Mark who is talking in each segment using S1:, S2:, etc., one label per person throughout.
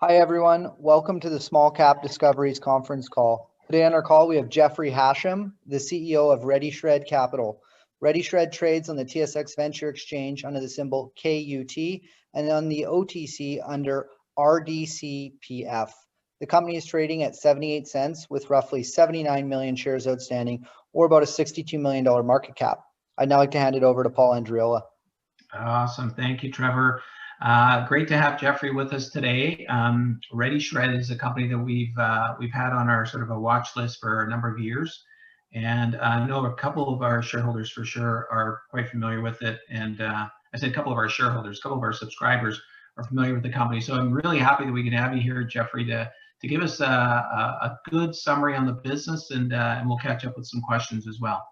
S1: Hi, everyone. Welcome to the Small Cap Discoveries conference call. Today on our call, we have Jeffrey Hasham, the CEO of Redishred Capital. Redishred trades on the TSX Venture Exchange under the symbol KUT and on the OTC under RDCPF. The company is trading at 78 cents with roughly 79 million shares outstanding, or about a $62 million market cap. I'd now like to hand it over to Paul Andriola.
S2: Awesome. Thank you, Trevor. Great to have Jeffrey with us today. Redishred is a company that we've had on our sort of a watch list for a number of years, and I know a couple of our shareholders for sure are quite familiar with it. And I said a couple of our shareholders, a couple of our subscribers are familiar with the company. So I'm really happy that we can have you here, Jeffrey, to give us a good summary on the business, and we'll catch up with some questions as well.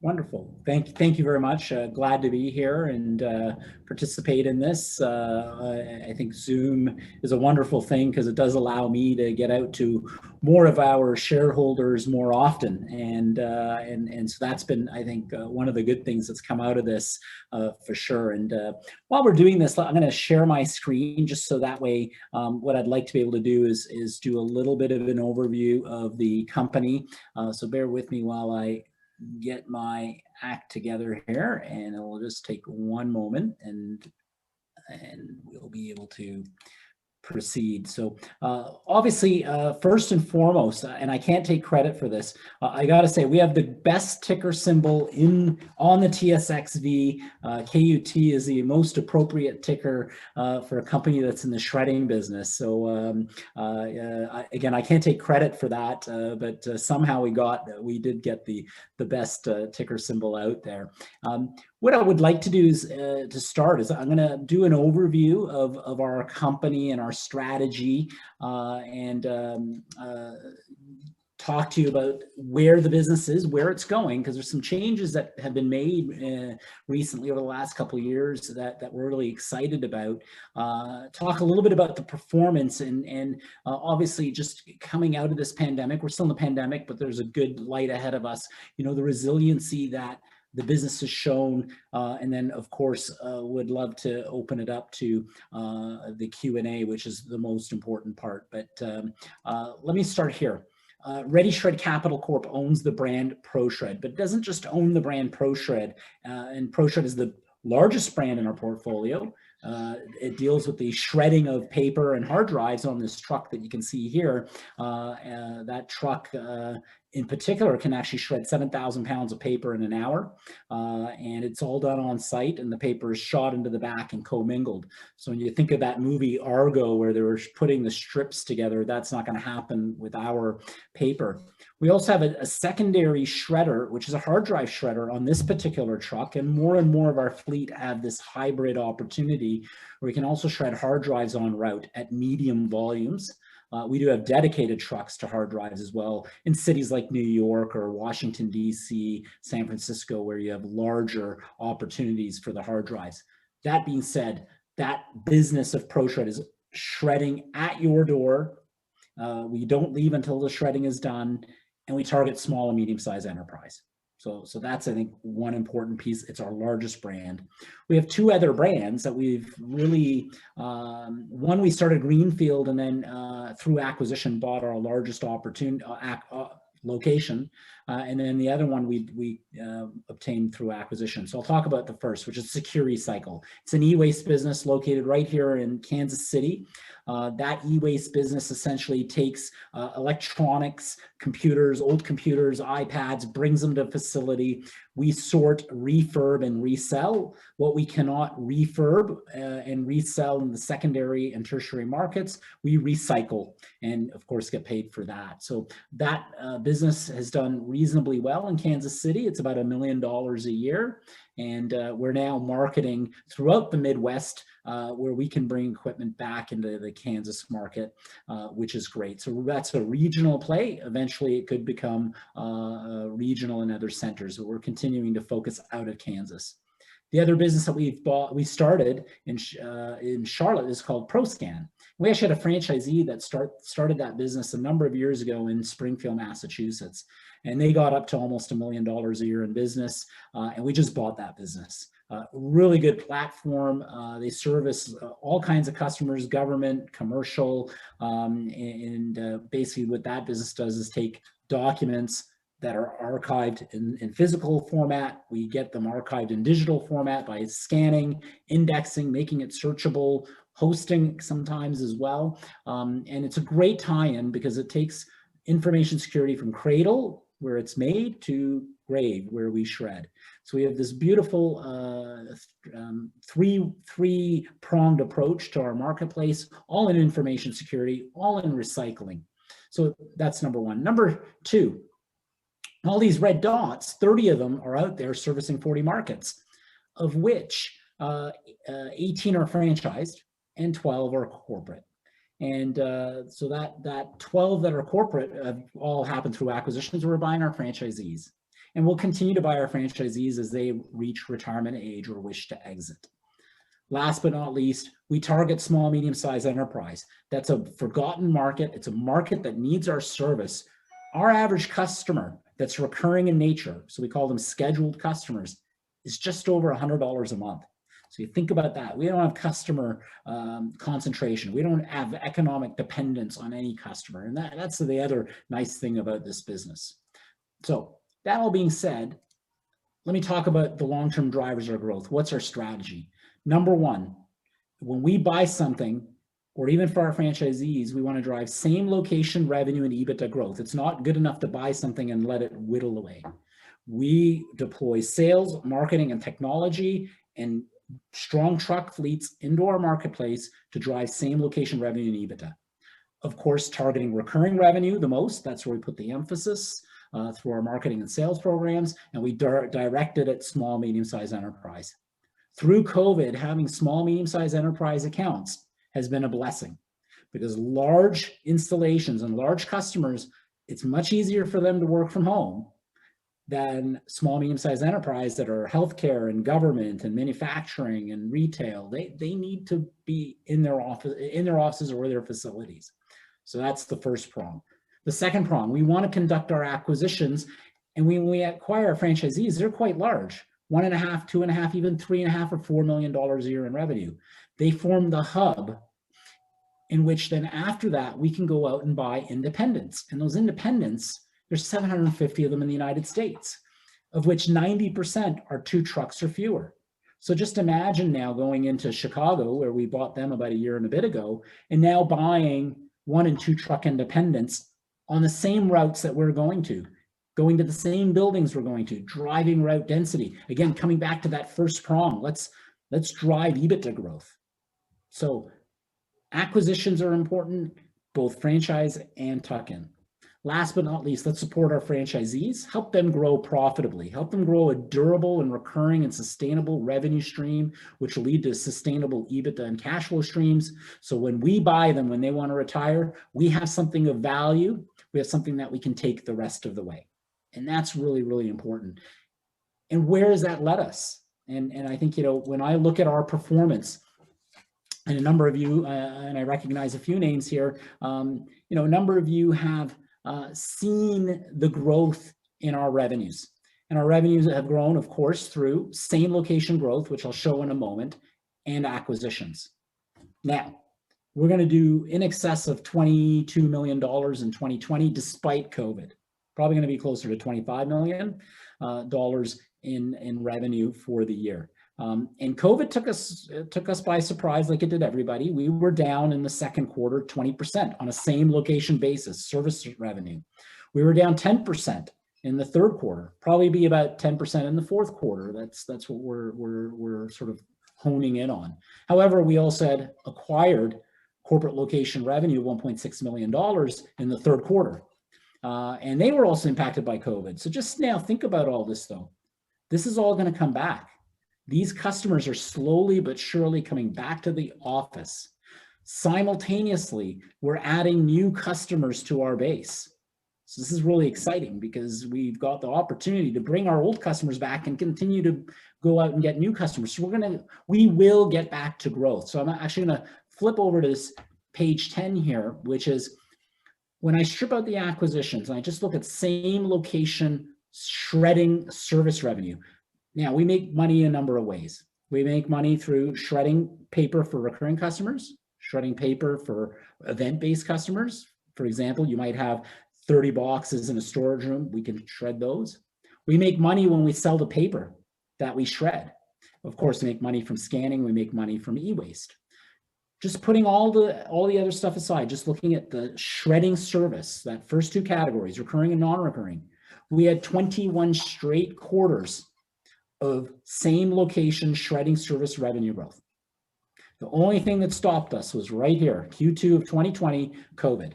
S3: Wonderful. Thank you very much. Glad to be here and participate in this. I think Zoom is a wonderful thing because it does allow me to get out to more of our shareholders more often, and so that's been, I think, one of the good things that's come out of this for sure. And while we're doing this, I'm going to share my screen just so that way what I'd like to be able to do is do a little bit of an overview of the company. So bear with me while I get my act together here, and it will just take one moment and we'll be able to proceed. So obviously, first and foremost, and I can't take credit for this, I got to say we have the best ticker symbol on the TSXV. KUT is the most appropriate ticker for a company that's in the shredding business. So again, I can't take credit for that, but somehow we did get the best ticker symbol out there. What I would like to do is to start is I'm going to do an overview of our company and our strategy, and talk to you about where the business is, where it's going, because there's some changes that have been made recently over the last couple of years that we're really excited about. Talk a little bit about the performance and obviously just coming out of this pandemic. We're still in the pandemic, but there's a good light ahead of us. You know, the resiliency that the business has shown, and then of course would love to open it up to the Q&A, which is the most important part. But let me start here. Redishred Capital Corp owns the brand ProShred, but it doesn't just own the brand ProShred, and ProShred is the largest brand in our portfolio. It deals with the shredding of paper and hard drives on this truck that you can see here. That truck in particular can actually shred 7,000 pounds of paper in an hour, and it's all done on site, and the paper is shot into the back and commingled. So when you think of that movie Argo where they were putting the strips together, that's not going to happen with our paper. We also have a secondary shredder, which is a hard drive shredder on this particular truck, and more of our fleet have this hybrid opportunity where we can also shred hard drives en route at medium volumes. We do have dedicated trucks to hard drives as well in cities like New York or Washington, D.C., San Francisco, where you have larger opportunities for the hard drives. That being said, that business of ProShred is shredding at your door. We don't leave until the shredding is done, and we target small and medium-sized enterprise. So that's, I think, one important piece. It's our largest brand. We have two other brands that we've really, one we started greenfield and then through acquisition bought our largest opportunity location, and then the other one we obtained through acquisition. So I'll talk about the first, which is SecuriCycle. It's an e-waste business located right here in Kansas City. That e-waste business essentially takes electronics, computers, old computers, iPads, brings them to a facility. We sort, refurb, and resell. What we cannot refurb and resell in the secondary and tertiary markets, we recycle and, of course, get paid for that. So that business has done reasonably well in Kansas City. It's about $1 million a year. And we're now marketing throughout the Midwest where we can bring equipment back into the Kansas market, which is great. So that's a regional play. Eventually, it could become regional in other centers, but we're continuing to focus out of Kansas. The other business that we started in Charlotte is called ProScan. We actually had a franchisee that started that business a number of years ago in Springfield, Massachusetts, and they got up to almost $1 million a year in business, and we just bought that business. Really good platform. They service all kinds of customers, government, commercial, and basically what that business does is take documents that are archived in physical format. We get them archived in digital format by scanning, indexing, making it searchable, hosting sometimes as well. And it's a great tie-in because it takes information security from cradle, where it's made, to grave, where we shred. So we have this beautiful three-pronged approach to our marketplace, all in information security, all in recycling. So that's number one. Number two, all these red dots, 30 of them are out there servicing 40 markets, of which 18 are franchised and 12 are corporate. And so that 12 that are corporate all happen through acquisitions. We're buying our franchisees, and we'll continue to buy our franchisees as they reach retirement age or wish to exit. Last but not least, we target small, medium-sized enterprise. That's a forgotten market. It's a market that needs our service. Our average customer that's recurring in nature, so we call them scheduled customers, is just over $100 a month. So you think about that. We don't have customer concentration. We don't have economic dependence on any customer. And that's the other nice thing about this business. So that all being said, let me talk about the long-term drivers of growth. What's our strategy? Number one, when we buy something, or even for our franchisees, we want to drive same location revenue and EBITDA growth. It's not good enough to buy something and let it whittle away. We deploy sales, marketing, and technology and strong truck fleets into our marketplace to drive same location revenue and EBITDA. Of course, targeting recurring revenue the most. That's where we put the emphasis through our marketing and sales programs, and we direct it at small, medium-sized enterprise. Through COVID, having small, medium-sized enterprise accounts has been a blessing, because large installations and large customers, it's much easier for them to work from home than small, medium-sized enterprise that are healthcare and government and manufacturing and retail. They need to be in their offices or their facilities. So that's the first prong. The second prong, we want to conduct our acquisitions, and when we acquire our franchisees, they're quite large, 1.5, 2.5, even 3.5 or $4 million a year in revenue. They form the hub in which then after that, we can go out and buy independents. And those independents, there's 750 of them in the United States, of which 90% are 2 trucks or fewer. So just imagine now going into Chicago, where we bought them about a year and a bit ago, and now buying 1 and 2 truck independents on the same routes that we're going to the same buildings we're going to, driving route density. Again, coming back to that first prong, let's drive EBITDA growth. So acquisitions are important, both franchise and tuck-in. Last but not least, let's support our franchisees, help them grow profitably, help them grow a durable and recurring and sustainable revenue stream, which will lead to sustainable EBITDA and cash flow streams. So when we buy them, when they want to retire, we have something of value. We have something that we can take the rest of the way. And that's really, really important. And where has that led us? And I think, when I look at our performance, and a number of you, and I recognize a few names here, a number of you have seen the growth in our revenues. And our revenues have grown, of course, through same location growth, which I'll show in a moment, and acquisitions. Now, we're going to do in excess of $22 million in 2020, despite COVID. Probably going to be closer to $25 million in revenue for the year. And COVID took us by surprise, like it did everybody. We were down in the second quarter 20% on a same location basis, service revenue. We were down 10% in the third quarter, probably be about 10% in the fourth quarter. That's what we're sort of honing in on. However, we also had acquired corporate location revenue of $1.6 million in the third quarter. And they were also impacted by COVID. So just now think about all this though. This is all going to come back. These customers are slowly but surely coming back to the office. Simultaneously, we're adding new customers to our base. So this is really exciting because we've got the opportunity to bring our old customers back and continue to go out and get new customers. So we will get back to growth. So I'm actually gonna flip over to this page 10 here, which is when I strip out the acquisitions and I just look at same location shredding service revenue. Now we make money a number of ways. We make money through shredding paper for recurring customers, shredding paper for event-based customers. For example, you might have 30 boxes in a storage room. We can shred those. We make money when we sell the paper that we shred. Of course, we make money from scanning. We make money from e-waste. Just putting all the other stuff aside, just looking at the shredding service, that first two categories, recurring and non-recurring, we had 21 straight quarters of same location shredding service revenue growth. The only thing that stopped us was right here, Q2 of 2020, COVID.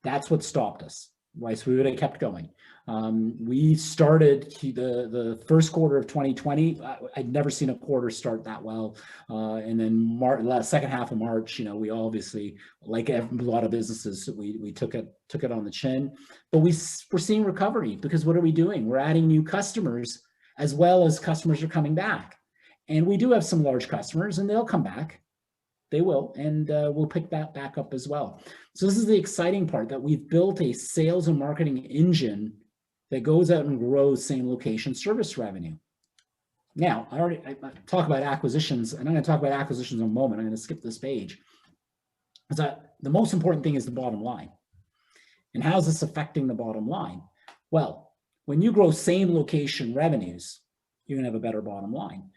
S3: That's what stopped us. Right, so we would have kept going. We started the first quarter of 2020. I'd never seen a quarter start that well. And then second half of March, you know, we obviously, like a lot of businesses, we took it on the chin. But we're seeing recovery because what are we doing? We're adding new customers as well as customers are coming back. And we do have some large customers and they'll come back. They will, and we'll pick that back up as well. So this is the exciting part, that we've built a sales and marketing engine that goes out and grows same location service revenue. Now, I talk about acquisitions, and I'm going to talk about acquisitions in a moment. I'm going to skip this page. The most important thing is the bottom line. And how is this affecting the bottom line? Well, when you grow same location revenues, you're going to have a better bottom line.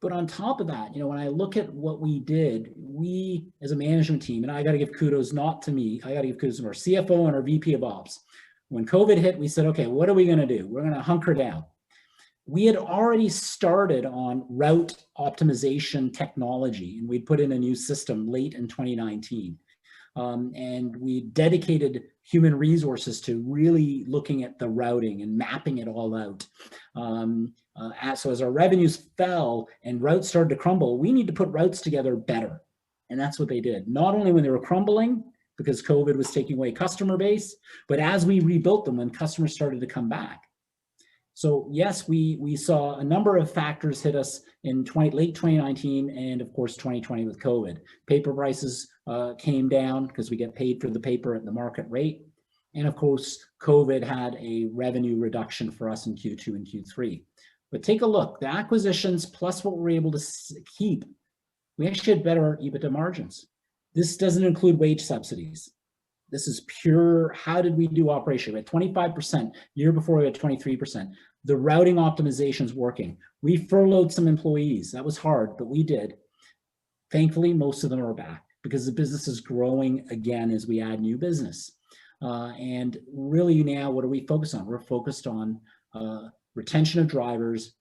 S3: But on top of that, you know, when I look at what we did, we as a management team, and I got to give kudos not to me, I got to give kudos to our CFO and our VP of Ops. When COVID hit, we said, okay, what are we going to do? We're going to hunker down. We had already started on route optimization technology, and we put in a new system late in 2019. And we dedicated human resources to really looking at the routing and mapping it all out. So as our revenues fell and routes started to crumble, we need to put routes together better. And that's what they did. Not only when they were crumbling, because COVID was taking away customer base, but as we rebuilt them when customers started to come back. So yes, we saw a number of factors hit us in late 2019 and of course 2020 with COVID. Paper prices came down because we get paid for the paper at the market rate. And of course, COVID had a revenue reduction for us in Q2 and Q3. But take a look, the acquisitions plus what we're able to keep, we actually had better EBITDA margins. This doesn't include wage subsidies. This is pure, how did we do operation? We had 25%, year before we had 23%. The routing optimization is working. We furloughed some employees. That was hard, but we did. Thankfully, most of them are back because the business is growing again as we add new business. And really now, what are we focused on? We're focused on retention of drivers,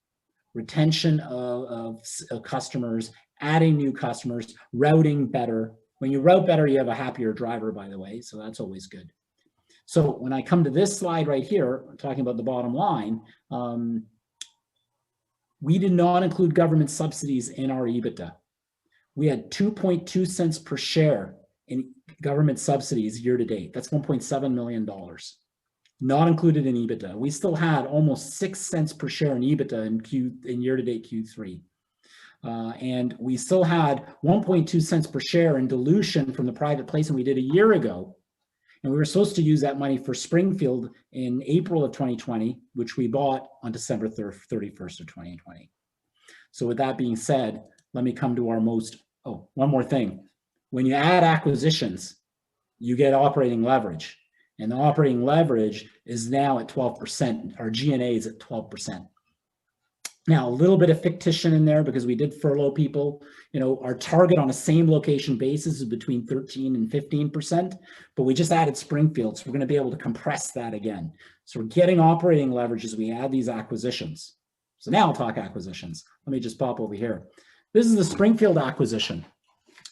S3: retention of customers, adding new customers, routing better. When you route better, you have a happier driver, by the way, so that's always good. So when I come to this slide right here, talking about the bottom line, we did not include government subsidies in our EBITDA. We had 2.2 cents per share in government subsidies year to date. That's $1.7 million, not included in EBITDA. We still had almost 6 cents per share in EBITDA in year to date Q3. And we still had 1.2 cents per share in dilution from the private placement we did a year ago. And we were supposed to use that money for Springfield in April of 2020, which we bought on December 31st of 2020. So with that being said, let me come to one more thing. When you add acquisitions, you get operating leverage. And the operating leverage is now at 12%. Our G&A is at 12%. Now, a little bit of fictition in there because we did furlough people. You know, our target on a same location basis is between 13 and 15%, but we just added Springfield, so we're going to be able to compress that again. So we're getting operating leverage as we add these acquisitions. So now I'll talk acquisitions. Let me just pop over here. This is the Springfield acquisition.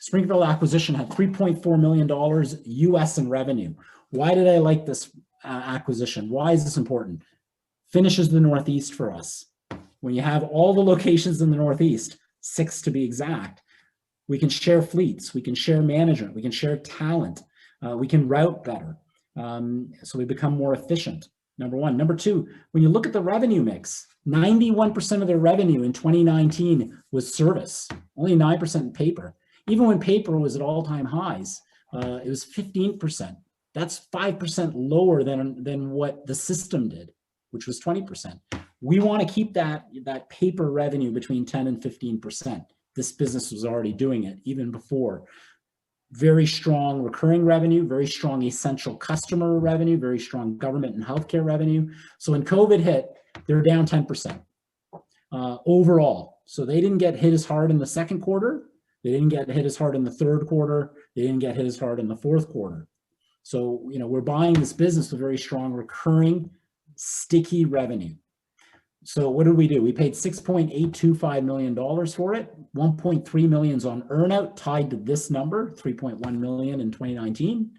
S3: Springfield acquisition had $3.4 million US in revenue. Why did I like this acquisition? Why is this important? Finishes the Northeast for us. When you have all the locations in the Northeast, 6 to be exact, we can share fleets, we can share management, we can share talent, we can route better. So we become more efficient, number one. Number two, when you look at the revenue mix, 91% of their revenue in 2019 was service, only 9% paper. Even when paper was at all-time highs, it was 15%. That's 5% lower than what the system did, which was 20%. We want to keep that paper revenue between 10 and 15%. This business was already doing it even before. Very strong recurring revenue, very strong essential customer revenue, very strong government and healthcare revenue. So when COVID hit, they're down 10% overall. So they didn't get hit as hard in the second quarter. They didn't get hit as hard in the third quarter. They didn't get hit as hard in the fourth quarter. So, we're buying this business with very strong recurring, sticky revenue. So what did we do? We paid $6.825 million for it. 1.3 million is on earnout tied to this number, 3.1 million in 2019.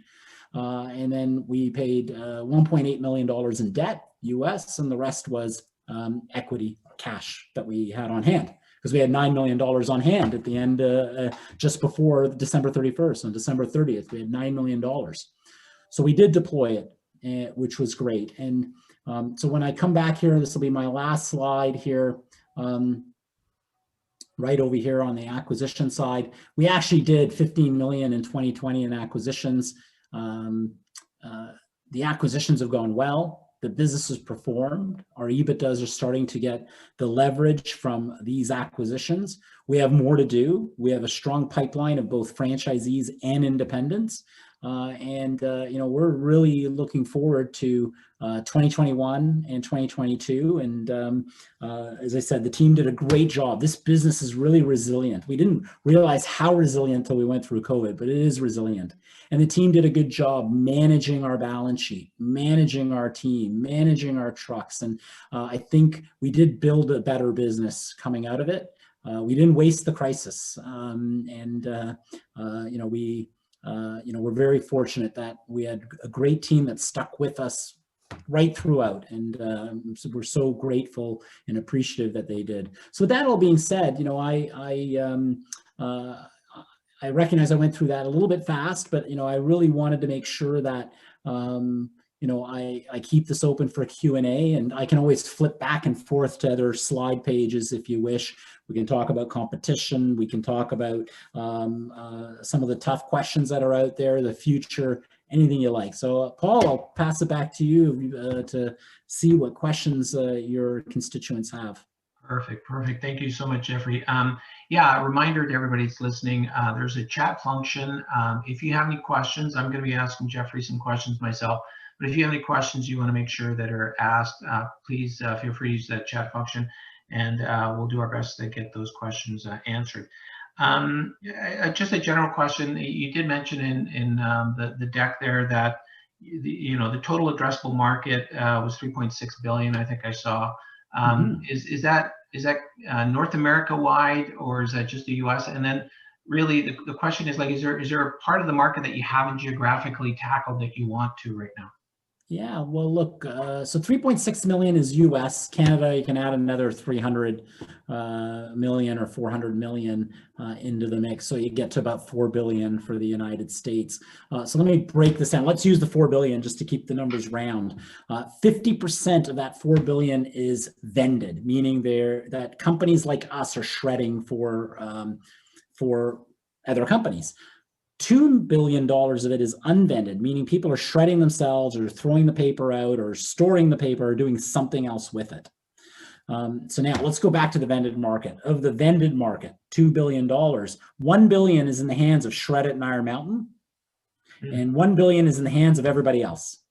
S3: And then we paid $1.8 million in debt, US, and the rest was equity cash that we had on hand, because we had $9 million on hand at the end, just before December 31st. On December 30th, we had $9 million. So we did deploy it, which was great. And so when I come back here, this will be my last slide here, right over here on the acquisition side. We actually did 15 million in 2020 in acquisitions. The acquisitions have gone well. The business has performed. Our EBITDAs are starting to get the leverage from these acquisitions. We have more to do. We have a strong pipeline of both franchisees and independents. We're really looking forward to 2021 and 2022. And as I said, the team did a great job. This business is really resilient. We didn't realize how resilient until we went through COVID, but it is resilient. And the team did a good job managing our balance sheet, managing our team, managing our trucks. And I think we did build a better business coming out of it. We didn't waste the crisis. We're very fortunate that we had a great team that stuck with us right throughout, and so we're so grateful and appreciative that they did. So with that all being said, I recognize I went through that a little bit fast, but I really wanted to make sure that I keep this open for Q&A, and I can always flip back and forth to other slide pages if you wish. We can talk about competition. We can talk about some of the tough questions that are out there, the future, anything you like. So Paul, I'll pass it back to you to see what questions your constituents have.
S2: Perfect. Thank you so much, Jeffrey. A reminder to everybody that's listening, there's a chat function. If you have any questions, I'm going to be asking Jeffrey some questions myself. But if you have any questions you want to make sure that are asked, please feel free to use that chat function, and we'll do our best to get those questions answered. Just a general question. You did mention in the deck there that the total addressable market was 3.6 billion. I think I saw. Is that North America wide, or is that just the US? And then really the question is, like, is there a part of the market that you haven't geographically tackled that you want to right now?
S3: Yeah, well, look, so 3.6 million is US. Canada, you can add another 300 million or 400 million into the mix. So you get to about 4 billion for the United States. So let me break this down. Let's use the 4 billion just to keep the numbers round. 50% of that 4 billion is vended, meaning that companies like us are shredding for other companies. $2 billion of it is unvended, meaning people are shredding themselves or throwing the paper out or storing the paper or doing something else with it. So now let's go back to the vended market. Of the vended market, $2 billion, 1 billion is in the hands of Shred and Iron Mountain, and 1 billion is in the hands of everybody else,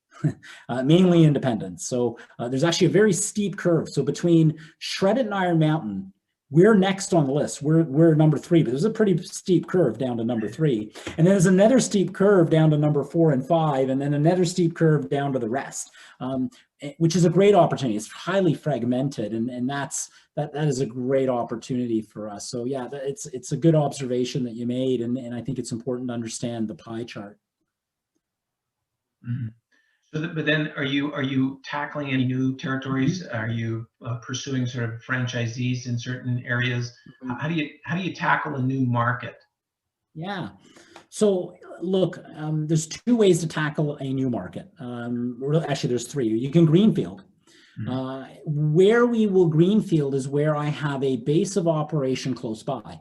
S3: mainly independents. So there's actually a very steep curve. So between Shred and Iron Mountain, we're next on the list. We're number 3, but there's a pretty steep curve down to number 3. And then there's another steep curve down to number 4 and 5, and then another steep curve down to the rest, which is a great opportunity. It's highly fragmented, and that is a great opportunity for us. So yeah, it's a good observation that you made, and I think it's important to understand the pie chart.
S2: Mm-hmm. But then are you tackling any new territories? Are you pursuing sort of franchisees in certain areas? How do you tackle a new market?
S3: Yeah. So look, there's two ways to tackle a new market. Actually, there's three. You can greenfield. Where we will greenfield is where I have a base of operation close by.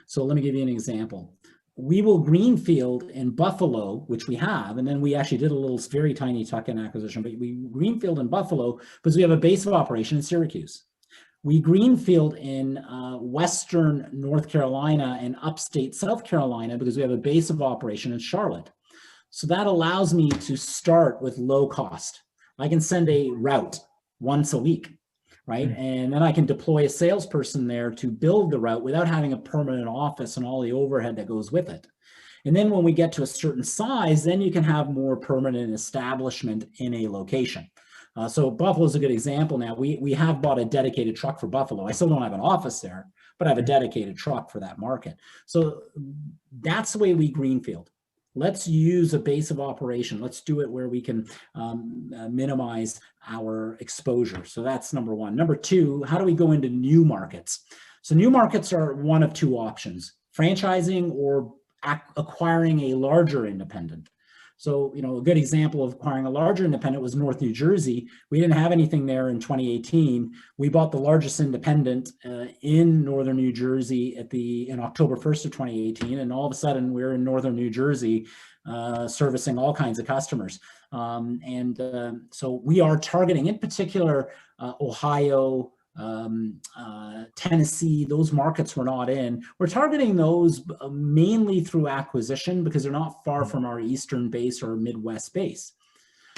S3: So let me give you an example. We will greenfield in Buffalo, which we have, and then we actually did a little very tiny tuck-in acquisition, but we greenfield in Buffalo because we have a base of operation in Syracuse. We greenfield in Western North Carolina and upstate South Carolina because we have a base of operation in Charlotte. So that allows me to start with low cost. I can send a route once a week, right? And then I can deploy a salesperson there to build the route without having a permanent office and all the overhead that goes with it. And then when we get to a certain size, then you can have more permanent establishment in a location. So Buffalo is a good example now. We have bought a dedicated truck for Buffalo. I still don't have an office there, but I have a dedicated truck for that market. So that's the way we greenfield. Let's use a base of operation. Let's do it where we can minimize our exposure. So that's number one. Number two, how do we go into new markets? So new markets are one of two options: franchising or acquiring a larger independent. So, you know, a good example of acquiring a larger independent was North New Jersey. We didn't have anything there in 2018. We bought the largest independent in Northern New Jersey in October 1st of 2018. And all of a sudden we're in Northern New Jersey servicing all kinds of customers. So we are targeting in particular Ohio, Tennessee, those markets we're not in. We're targeting those mainly through acquisition because they're not far from our Eastern base or Midwest base.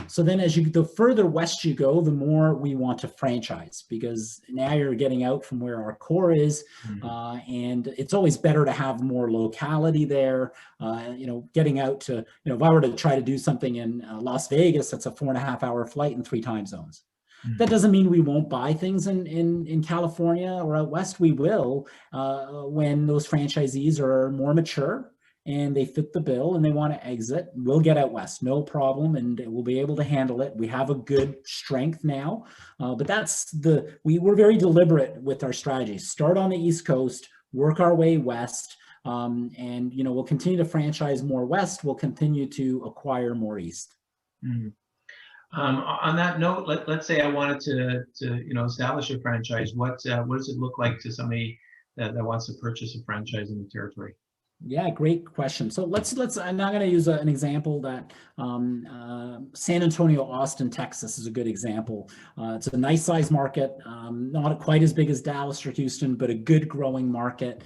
S3: So then the further west you go, the more we want to franchise, because now you're getting out from where our core is. And it's always better to have more locality there. You know, getting out to, you know, if I were to try to do something in Las Vegas, that's a 4.5-hour flight in 3 time zones. That doesn't mean we won't buy things in California or out west. We will when those franchisees are more mature and they fit the bill and they want to exit. We'll get out west, no problem, and we'll be able to handle it. We have a good strength now, but we're very deliberate with our strategy. Start on the East Coast, work our way west, and you know, we'll continue to franchise more west. We'll continue to acquire more east.
S2: On that note, let's say I wanted to you know, establish a franchise. What does it look like to somebody that wants to purchase a franchise in the territory?
S3: Yeah, great question. So let's I'm not going to use an example that San Antonio, Austin, Texas is a good example. It's a nice size market, not quite as big as Dallas or Houston, but a good growing market.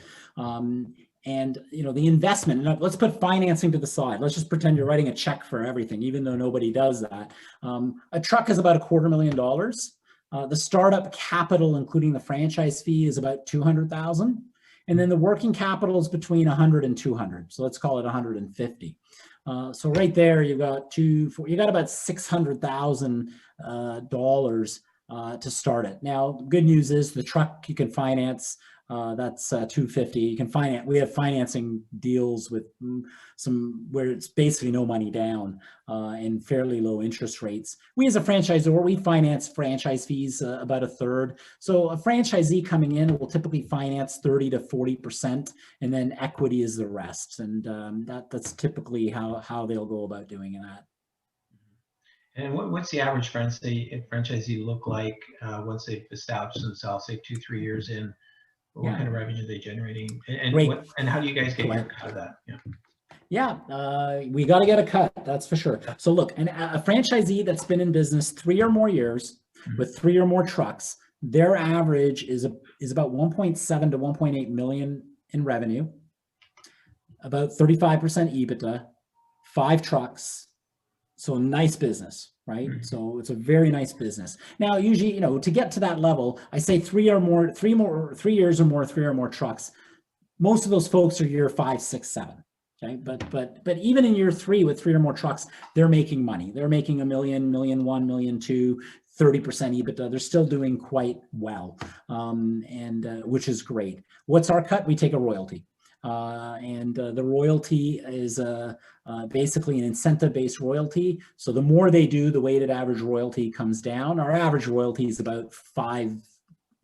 S3: And you know, the investment, and let's put financing to the side. Let's just pretend you're writing a check for everything, even though nobody does that. A truck is about $250,000. The startup capital, including the franchise fee, is about $200,000. And then the working capital is between 100 and 200. So let's call it 150. So right there, you got about $600,000 to start it. Now, good news is the truck you can finance. That's $250,000. You can finance. We have financing deals with some where it's basically no money down and fairly low interest rates. We as a franchisor, we finance franchise fees about a third. So a franchisee coming in will typically finance 30 to 40%, and then equity is the rest. And that's typically how they'll go about doing that.
S2: And what's the average franchisee look like once they've established themselves, say 2-3 years in? What kind of revenue are they generating? And how do you guys get your cut of that?
S3: Yeah, we got to get a cut, that's for sure. So look, a franchisee that's been in business 3 or more years with 3 or more trucks, their average is about 1.7 to 1.8 million in revenue, about 35% EBITDA, 5 trucks. So nice business, right? So it's a very nice business. Now, usually, you know, to get to that level, I say 3 years or more, 3 or more trucks. Most of those folks are year 5, 6, 7. Okay, but even in year 3 with 3 or more trucks, they're making money. They're making $1 million, $1.1 million, $1.2 million, 30% EBITDA. They're still doing quite well, which is great. What's our cut? We take a royalty. The royalty is basically an incentive-based royalty. So the more they do, the weighted average royalty comes down. Our average royalty is about 5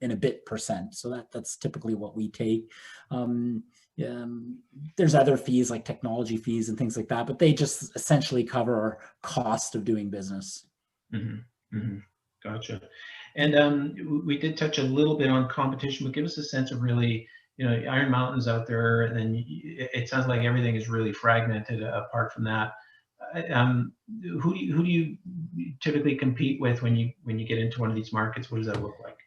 S3: in a bit percent. So that's typically what we take. There's other fees like technology fees and things like that, but they just essentially cover our cost of doing business.
S2: Mm-hmm. Mm-hmm. Gotcha. And we did touch a little bit on competition, but give us a sense of really, Iron Mountain's out there, and then it sounds like everything is really fragmented apart from that. Who do you typically compete with when you get into one of these markets? What does that look like?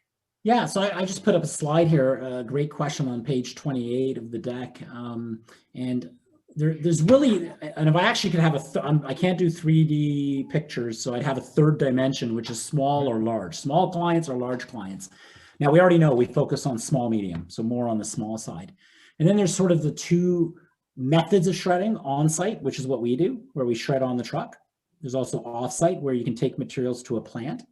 S3: Yeah, so I just put up a slide here, a great question on page 28 of the deck. And there's really, and if I actually could have I can't do 3D pictures, so I'd have a third dimension, which is small or large, small clients or large clients. Now, we already know we focus on small, medium, so more on the small side. And then there's sort of the two methods of shredding: on-site, which is what we do, where we shred on the truck. There's also off-site, where you can take materials to a plant.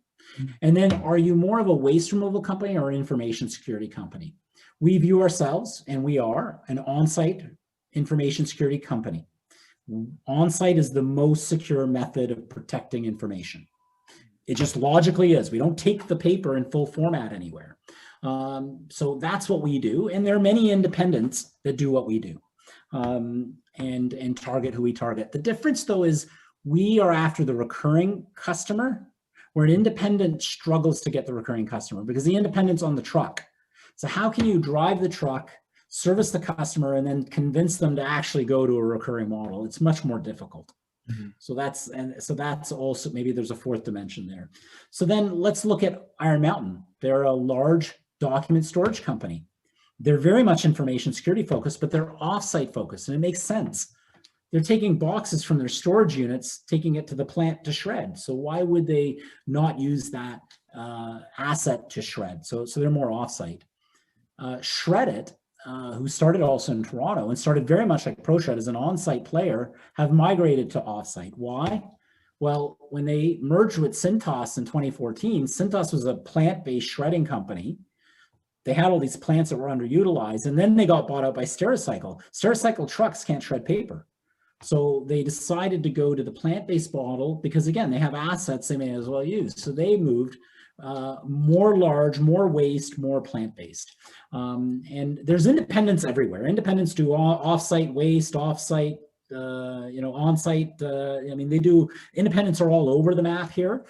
S3: And then, are you more of a waste removal company or an information security company? We view ourselves, and we are, an on-site information security company. On-site is the most secure method of protecting information. It just logically is. We don't take the paper in full format anywhere. So that's what we do. And there are many independents that do what we do, and target who we target. The difference, though, is we are after the recurring customer, where an independent struggles to get the recurring customer because the independent's on the truck. So how can you drive the truck, service the customer, and then convince them to actually go to a recurring model? It's much more difficult. Mm-hmm. So that's also, maybe there's a fourth dimension there. So then let's look at Iron Mountain. They're a large document storage company. They're very much information security focused, but they're offsite focused, and it makes sense. They're taking boxes from their storage units, taking it to the plant to shred. So why would they not use that asset to shred? So they're more offsite. Shred-it, who started also in Toronto and started very much like ProShred as an on-site player, have migrated to offsite. Why? Well, when they merged with Cintas in 2014, Cintas was a plant-based shredding company. They had all these plants that were underutilized, and then they got bought out by Stericycle. Stericycle trucks can't shred paper. So they decided to go to the plant-based model because, again, they have assets they may as well use. So they moved more large, more waste, more plant-based. And there's independents everywhere. Independents do off-site waste, off-site, on-site. They do. Independents are all over the map here.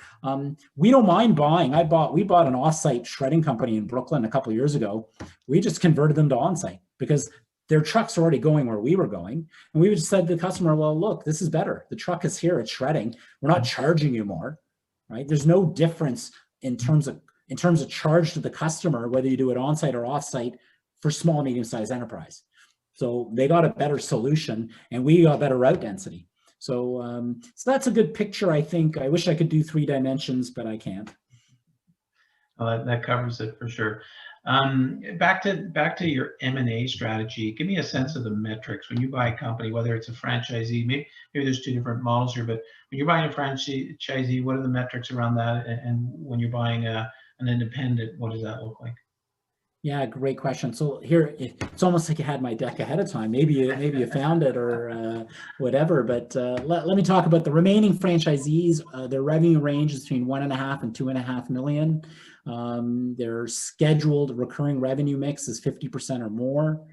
S3: We don't mind buying. We bought an off-site shredding company in Brooklyn a couple of years ago. We just converted them to on-site because their trucks are already going where we were going. And we just said to the customer, well, look, this is better. The truck is here, it's shredding. We're not charging you more, right? There's no difference in terms of charge to the customer, whether you do it on-site or off-site for small, medium-sized enterprise. So they got a better solution and we got better route density. So that's a good picture, I think. I wish I could do 3 dimensions, but I can't.
S2: Well, that covers it for sure. Back to your M&A strategy. Give me a sense of the metrics when you buy a company, whether it's a franchisee. Maybe there's 2 different models here, but when you're buying a franchisee, what are the metrics around that? And when you're buying an independent, what does that look like?
S3: Yeah, great question. So here, it's almost like you had my deck ahead of time. Maybe you found it or whatever. But let me talk about the remaining franchisees. Their revenue range is between 1.5 and 2.5 million. Their scheduled recurring revenue mix is 50% or more.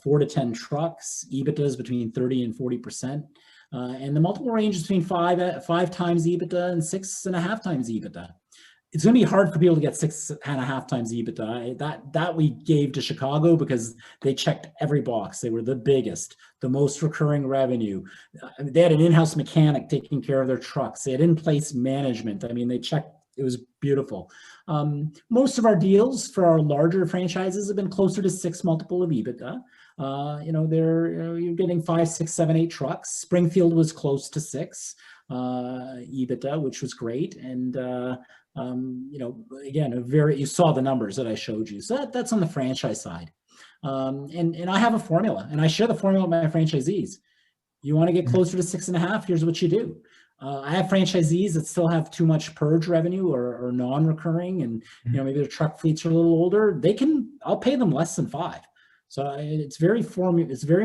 S3: 4 to 10 trucks. EBITDA is between 30 and 40%. And the multiple range is between 5 times EBITDA and 6.5 times EBITDA. It's going to be hard for people to get 6.5 times EBITDA. That we gave to Chicago because they checked every box. They were the biggest, the most recurring revenue. They had an in-house mechanic taking care of their trucks. They had in-place management. They checked. It was beautiful. Most of our deals for our larger franchises have been closer to 6 multiple of EBITDA. You're getting 5, 6, 7, 8 trucks. Springfield was close to 6 EBITDA, which was great. And again, you saw the numbers that I showed you. So that's on the franchise side. And I have a formula, and I share the formula with my franchisees. You want to get closer to 6.5, here's what you do. I have franchisees that still have too much purge revenue or non-recurring, and maybe their truck fleets are a little older. I'll pay them less than 5. So it's very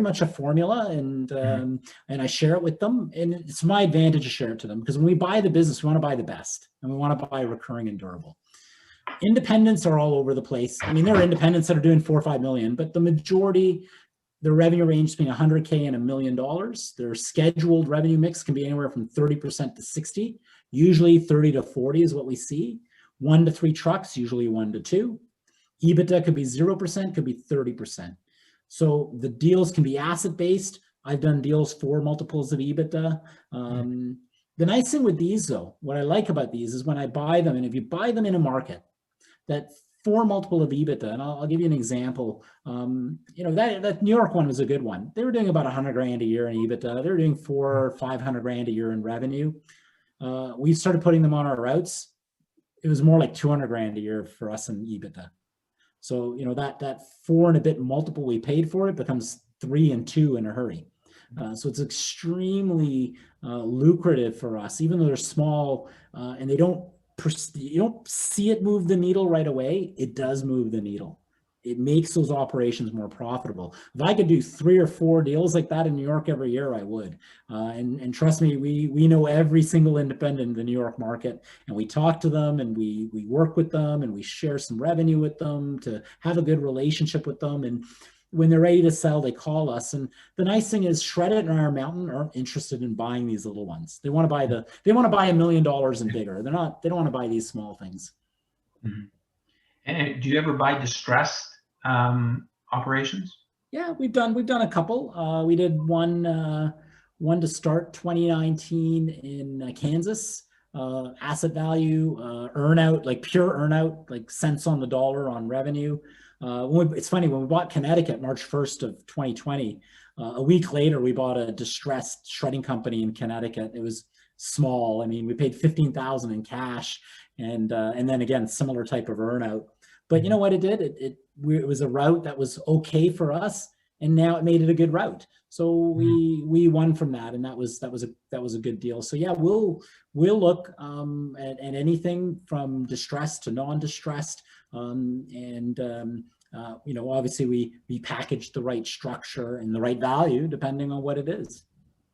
S3: much a formula, and I share it with them, and it's my advantage to share it to them because when we buy the business, we want to buy the best, and we want to buy recurring and durable. Independents are all over the place. I mean, there are independents that are doing 4 or 5 million, but the majority, the revenue range between 100K and $1 million. Their scheduled revenue mix can be anywhere from 30% to 60. Usually 30 to 40 is what we see. 1 to 3 trucks, usually 1 to 2. EBITDA could be 0%, could be 30%. So the deals can be asset-based. I've done deals for multiples of EBITDA. The nice thing with these, though, what I like about these is when I buy them, and if you buy them in a market that 4 multiple of EBITDA, and I'll give you an example. That New York one was a good one. They were doing about 100 grand a year in EBITDA. They were doing 400 or 500 grand a year in revenue. We started putting them on our routes. It was more like 200 grand a year for us in EBITDA. So, that 4 and a bit multiple we paid for it becomes 3 and 2 in a hurry. So it's extremely lucrative for us, even though they're small and you don't see it move the needle right away. It does move the needle. It makes those operations more profitable. If I could do 3 or 4 deals like that in New York every year, I would. And trust me, we know every single independent in the New York market, and we talk to them, and we work with them, and we share some revenue with them to have a good relationship with them. And when they're ready to sell, they call us. And the nice thing is Shred-it and Iron Mountain aren't interested in buying these little ones. They want to buy $1 million and bigger. They don't want to buy these small things.
S2: Mm-hmm. And do you ever buy distressed operations?
S3: Yeah, we've done a couple. We did one to start 2019 in Kansas. Asset value, earnout, like pure earnout, like cents on the dollar on revenue. It's funny, when we bought Connecticut March 1st of 2020, a week later we bought a distressed shredding company in Connecticut. It was small. I mean, we paid $15,000 in cash, and then again, similar type of earnout. But you know what it did? It was a route that was okay for us, and now it made it a good route. So we won from that, and that was a good deal. So yeah, we'll look at anything from distressed to non-distressed, obviously we package the right structure and the right value depending on what it is.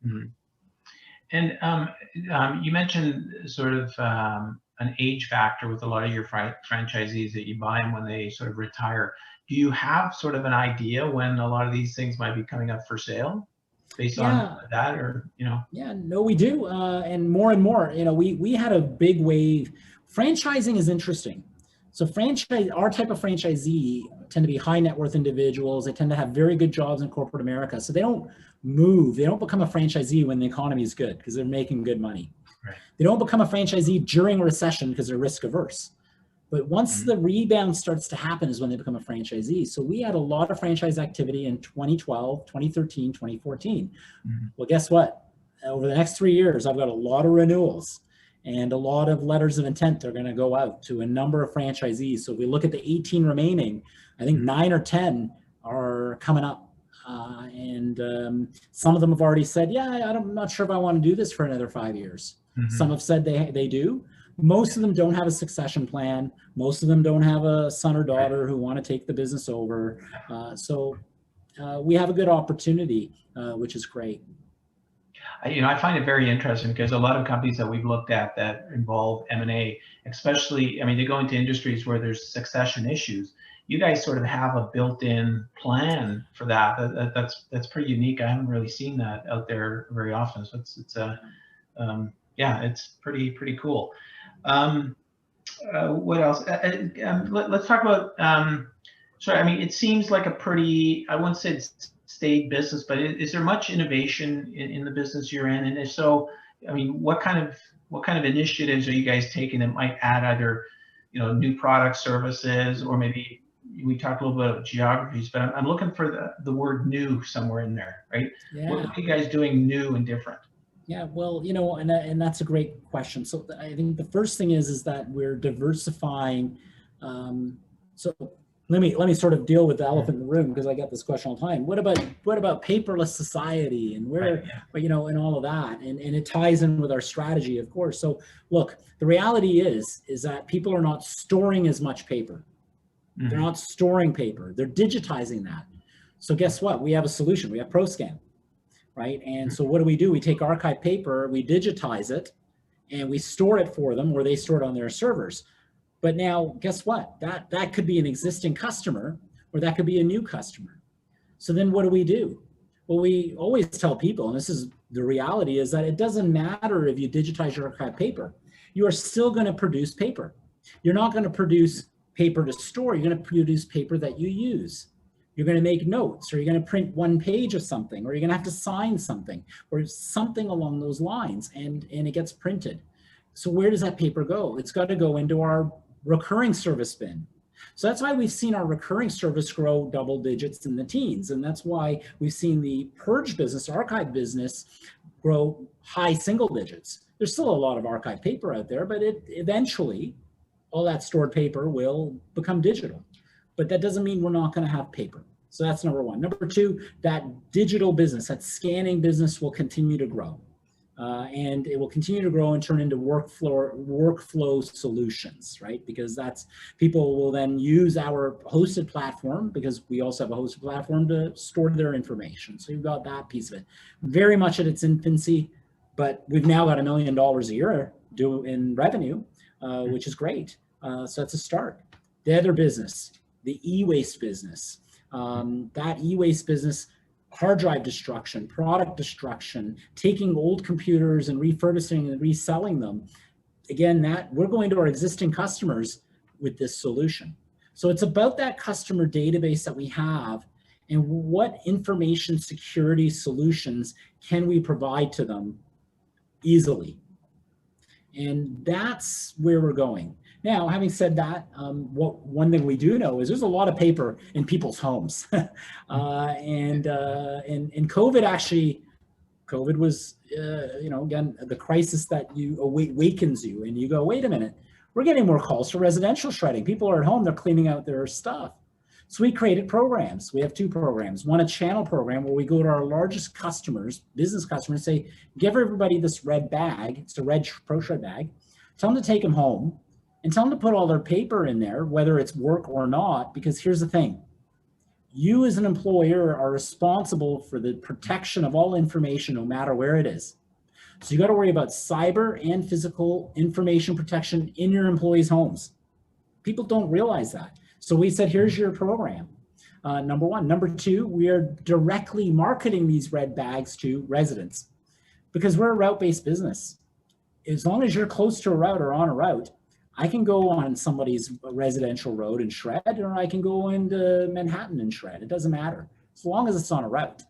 S2: Mm-hmm. And you mentioned sort of an age factor with a lot of your franchisees that you buy them when they sort of retire. Do you have sort of an idea when a lot of these things might be coming up for sale based on that, or,
S3: Yeah, no, we do. And more, we had a big wave. Franchising is interesting. So our type of franchisee tend to be high net worth individuals. They tend to have very good jobs in corporate America. So they don't move. They don't become a franchisee when the economy is good because they're making good money.
S2: Right.
S3: They don't become a franchisee during a recession because they're risk averse. But once the rebound starts to happen is when they become a franchisee. So we had a lot of franchise activity in 2012, 2013, 2014. Well, guess what? Over the next 3 years, I've got a lot of renewals and a lot of letters of intent are going to go out to a number of franchisees. So if we look at the 18 remaining, I think 9 or 10 are coming up. Some of them have already said, I'm not sure if I want to do this for another 5 years. Some have said they do. Most of them don't have a succession plan. Most of them don't have a son or daughter who want to take the business over. So we have a good opportunity, which is great.
S2: I find it very interesting because a lot of companies that we've looked at that involve M&A, especially, they go into industries where there's succession issues. You guys sort of have a built-in plan for that. That's pretty unique. I haven't really seen that out there very often. So it's pretty cool. What else? Let's talk about. It seems like a pretty, I wouldn't say it's staid business, but is there much innovation in the business you're in? And if so, what kind of initiatives are you guys taking that might add either, new product services, or maybe we talked a little bit about geographies, but I'm looking for the word new somewhere in there, right?
S3: Yeah.
S2: What are you guys doing new and different?
S3: Yeah, well, and that's a great question. So I think the first thing is that we're diversifying. So let me sort of deal with the elephant in the room, because I get this question all the time. What about paperless society and and all of that, and it ties in with our strategy, of course. So look, the reality is that people are not storing as much paper. They're not storing paper. They're digitizing that. So guess what? We have a solution. We have ProScan, right? And so what do? We take archive paper, we digitize it, and we store it for them, or they store it on their servers. But now, guess what? That could be an existing customer, or that could be a new customer. So then what do? Well, we always tell people, and this is the reality, is that it doesn't matter if you digitize your archive paper. You are still going to produce paper. You're not going to produce paper to store. You're going to produce paper that you use. You're going to make notes, or you're going to print one page of something, or you're going to have to sign something, or something along those lines, and it gets printed. So where does that paper go? It's got to go into our recurring service bin. So that's why we've seen our recurring service grow double digits in the teens. And that's why we've seen the purge business, archive business, grow high single digits. There's still a lot of archive paper out there, but eventually all that stored paper will become digital. But that doesn't mean we're not going to have paper. So that's number one. Number two, that digital business, that scanning business will continue to grow. And it will continue to grow and turn into workflow solutions, right? Because that's, people will then use our hosted platform, because we also have a hosted platform, to store their information. So you've got that piece of it. Very much at its infancy, but we've now got $1 million a year in revenue, which is great. So that's a start. The other business, the e-waste business, that e-waste business, hard drive destruction, product destruction, taking old computers and refurbishing and reselling them. Again, that we're going to our existing customers with this solution. So it's about that customer database that we have, and what information security solutions can we provide to them easily. And that's where we're going. Now, having said that, one thing we do know is there's a lot of paper in people's homes. And COVID was, again, the crisis that wakens you, and you go, wait a minute, we're getting more calls for residential shredding. People are at home, they're cleaning out their stuff. So we created programs. We have two programs. One, a channel program where we go to our largest customers, business customers, say, give everybody this red bag. It's a red ProShred bag. Tell them to take them home, and tell them to put all their paper in there, whether it's work or not, because here's the thing. You as an employer are responsible for the protection of all information, no matter where it is. So you got to worry about cyber and physical information protection in your employees' homes. People don't realize that. So we said, here's your program, number one. Number two, we are directly marketing these red bags to residents, because we're a route-based business. As long as you're close to a route or on a route, I can go on somebody's residential road and shred, or I can go into Manhattan and shred. It doesn't matter, as long as it's on a route.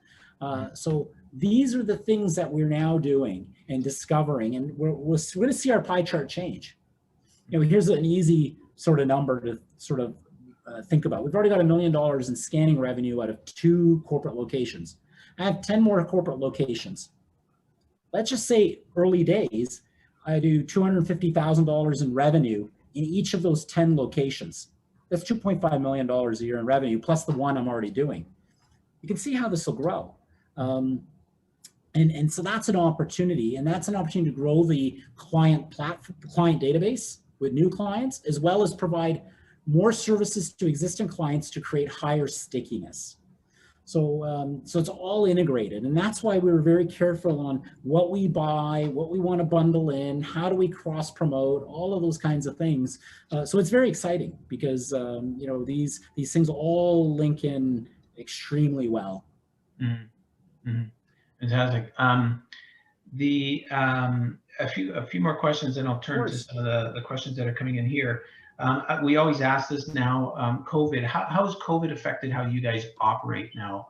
S3: So these are the things that we're now doing and discovering, and we're going to see our pie chart change. Here's an easy sort of number to sort of think about. We've already got $1 million in scanning revenue out of 2 corporate locations. I have 10 more corporate locations. Let's just say early days, I do $250,000 in revenue in each of those 10 locations. That's $2.5 million a year in revenue, plus the one I'm already doing. You can see how this will grow. And so that's an opportunity, and that's an opportunity to grow the client database with new clients, as well as provide more services to existing clients to create higher stickiness. So it's all integrated, and that's why we were very careful on what we buy, what we want to bundle in, how do we cross promote, all of those kinds of things. So it's very exciting, because these things all link in extremely well.
S2: Mm-hmm. Mm-hmm. Fantastic. A few more questions, and I'll turn to some of the questions that are coming in here. We always ask this now, COVID, how has COVID affected how you guys operate now?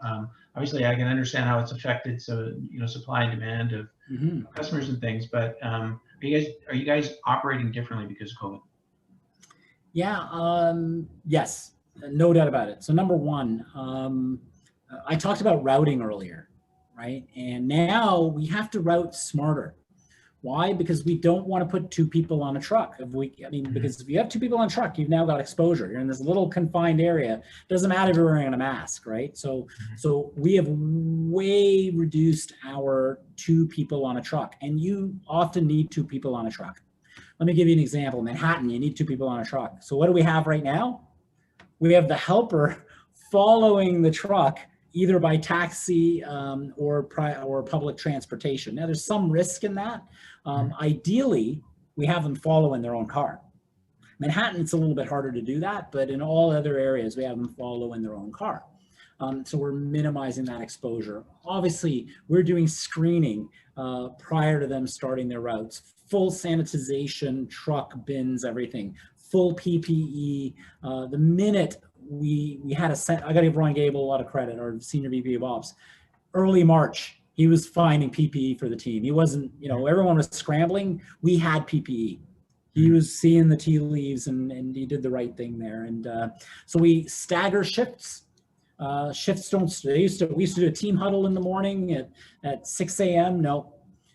S2: Obviously, I can understand how it's affected, so, supply and demand of customers and things, but are you guys operating differently because of COVID?
S3: Yeah, yes, no doubt about it. So number one, I talked about routing earlier, right? And now we have to route smarter. Why? Because we don't want to put 2 people on a truck. Because if you have 2 people on a truck, you've now got exposure. You're in this little confined area. Doesn't matter if you're wearing a mask, right? So we have way reduced our 2 people on a truck, and you often need 2 people on a truck. Let me give you an example. Manhattan, you need 2 people on a truck. So what do we have right now? We have the helper following the truck, either by taxi or public transportation. Now, there's some risk in that. Ideally, we have them follow in their own car. Manhattan, it's a little bit harder to do that, but in all other areas, we have them follow in their own car. So we're minimizing that exposure. Obviously, we're doing screening prior to them starting their routes. Full sanitization, truck, bins, everything. Full PPE. The minute we had I got to give Ron Gable a lot of credit, our senior VP of Ops. Early March, he was finding PPE for the team. He wasn't, everyone was scrambling. We had PPE. He was seeing the tea leaves, and he did the right thing there. And so we stagger shifts. Shifts we used to do a team huddle in the morning at 6 a.m. No,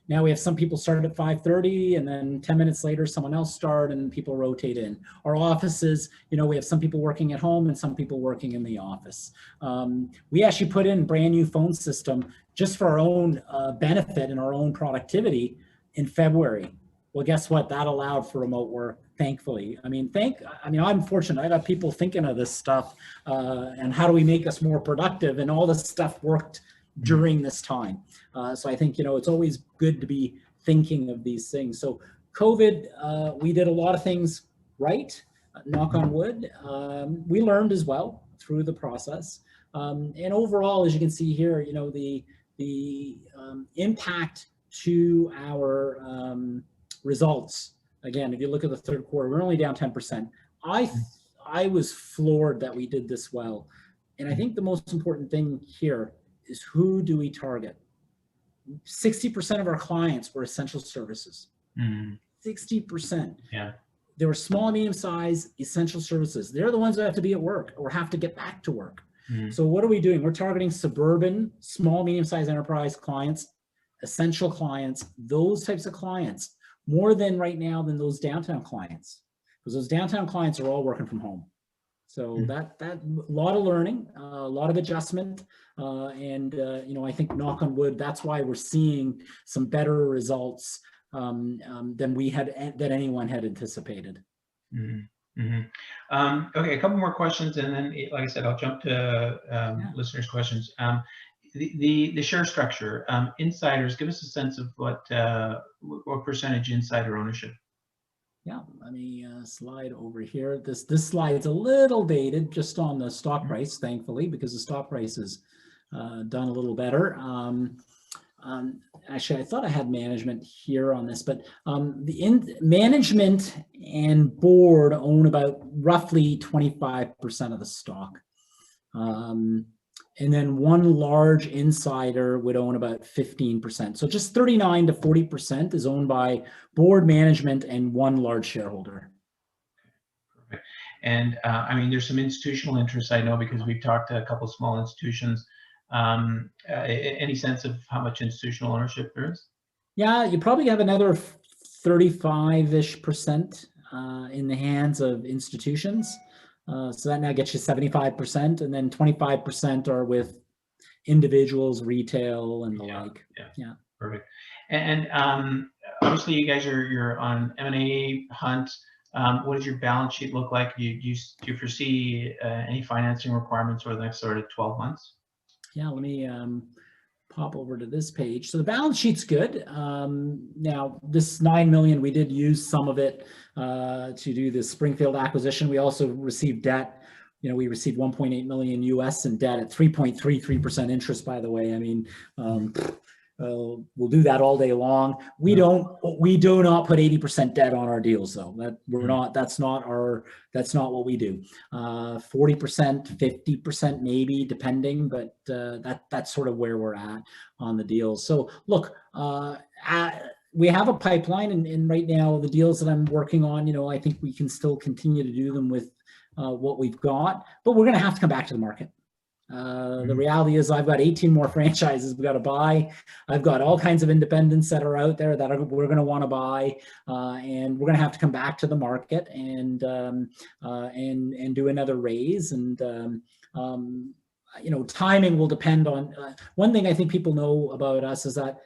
S3: now we have some people start at 5:30, and then 10 minutes later, someone else start, and people rotate in. Our offices, we have some people working at home and some people working in the office. We actually put in a brand new phone system just for our own benefit and our own productivity in February. Well, guess what? That allowed for remote work, thankfully. I'm fortunate. I got people thinking of this stuff and how do we make us more productive, and all this stuff worked during this time. So I think, it's always good to be thinking of these things. So COVID, we did a lot of things right, knock on wood. We learned as well through the process. And overall, as you can see here, the impact to our results. Again, if you look at the third quarter, we're only down 10%. I was floored that we did this well. And I think the most important thing here is, who do we target? 60% of our clients were essential services. 60%.
S2: Yeah.
S3: They were small, medium-sized essential services. They're the ones that have to be at work or have to get back to work. So what are we doing? We're targeting suburban, small, medium-sized enterprise clients, essential clients, those types of clients, more than right now than those downtown clients, because those downtown clients are all working from home. So that a lot of learning, a lot of adjustment, and I think, knock on wood, that's why we're seeing some better results than anyone had anticipated.
S2: Okay, a couple more questions, and then, like I said, I'll jump to listeners' questions. The share structure, insiders, give us a sense of what percentage insider ownership.
S3: Yeah, let me slide over here. This slide's a little dated just on the stock price, thankfully, because the stock price has done a little better. Actually, I thought I had management here on this, but management and board own about roughly 25% of the stock. And then one large insider would own about 15%. So just 39 to 40% is owned by board, management, and one large shareholder.
S2: Perfect. And there's some institutional interest, I know, because we've talked to a couple of small institutions. Any sense of how much institutional ownership there is?
S3: Yeah, you probably have another 35-ish% in the hands of institutions. So that now gets you 75%, and then 25% are with individuals, retail, and the like. Yeah.
S2: Perfect. And obviously, you guys you're on M&A hunt. What does your balance sheet look like? Do you foresee any financing requirements over the next sort of 12 months?
S3: Yeah, let me pop over to this page. So the balance sheet's good. Now, this $9 million, we did use some of it to do the Springfield acquisition. We also received debt. We received $1.8 million US in debt at 3.33% interest, by the way. We'll do that all day long. We do not put 80% debt on our deals, though. That's not what we do. 40%, 50% maybe, depending, but that's sort of where we're at on the deals. So look, we have a pipeline, and right now the deals that I'm working on, I think we can still continue to do them with what we've got, but we're going to have to come back to the market. The reality is, I've got 18 more franchises we got to buy. I've got all kinds of independents that are out there that we're going to want to buy, and we're going to have to come back to the market and do another raise. And timing will depend on. One thing I think people know about us is that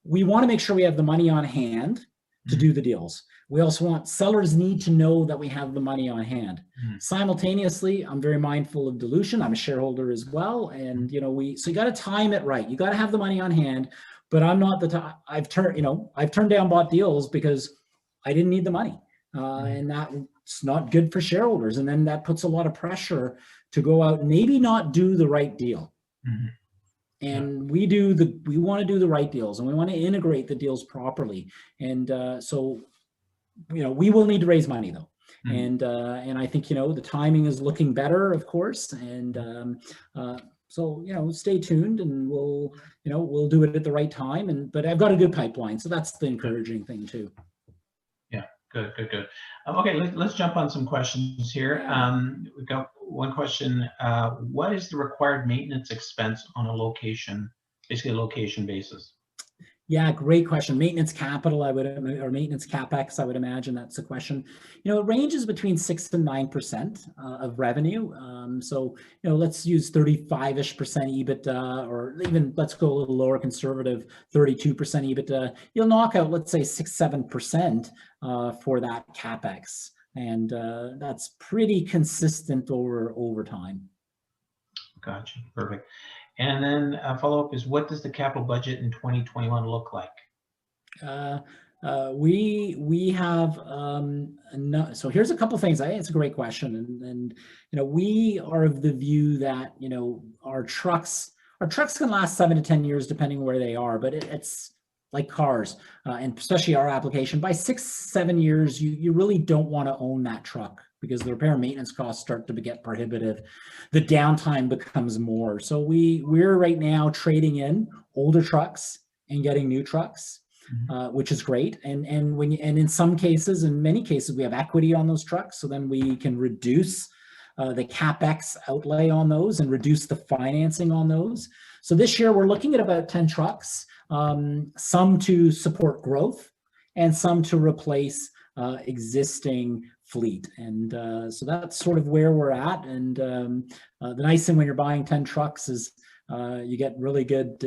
S3: we want to make sure we have the money on hand to do the deals. We also want sellers need to know that we have the money on hand. Simultaneously, I'm very mindful of dilution. I'm a shareholder as well. And, so you got to time it right. You got to have the money on hand, but I'm not I've turned down bought deals because I didn't need the money. And it's not good for shareholders. And then that puts a lot of pressure to go out and maybe not do the right deal. And we want to do the right deals, and we want to integrate the deals properly. And so, we will need to raise money though. And I think, the timing is looking better, of course. And so, stay tuned, and we'll do it at the right time. But I've got a good pipeline, so that's the encouraging thing too.
S2: Yeah, good. Okay, let's jump on some questions here. We've got one question. What is the required maintenance expense on a location, basically a location basis?
S3: Yeah, great question. Maintenance capital, or maintenance capex, I would imagine that's the question. It ranges between 6 and 9% of revenue. So, let's use 35-ish% EBITDA, or even let's go a little lower, conservative, 32% EBITDA. You'll knock out, let's say, 6-7% for that capex, and that's pretty consistent over time.
S2: Gotcha, perfect. And then a follow-up is, what does the capital budget in 2021 look like?
S3: We have so here's a couple things. I think it's a great question, and we are of the view that our trucks can last 7 to 10 years depending where they are, but it's like cars, and especially our application. By 6-7 years, you really don't want to own that truck, because the repair and maintenance costs start to get prohibitive. The downtime becomes more. So we're right now trading in older trucks and getting new trucks, which is great. And in some cases, in many cases, we have equity on those trucks. So then we can reduce the capex outlay on those and reduce the financing on those. So this year we're looking at about 10 trucks, some to support growth and some to replace existing fleet. And so that's sort of where we're at. And the nice thing when you're buying 10 trucks is you get really good,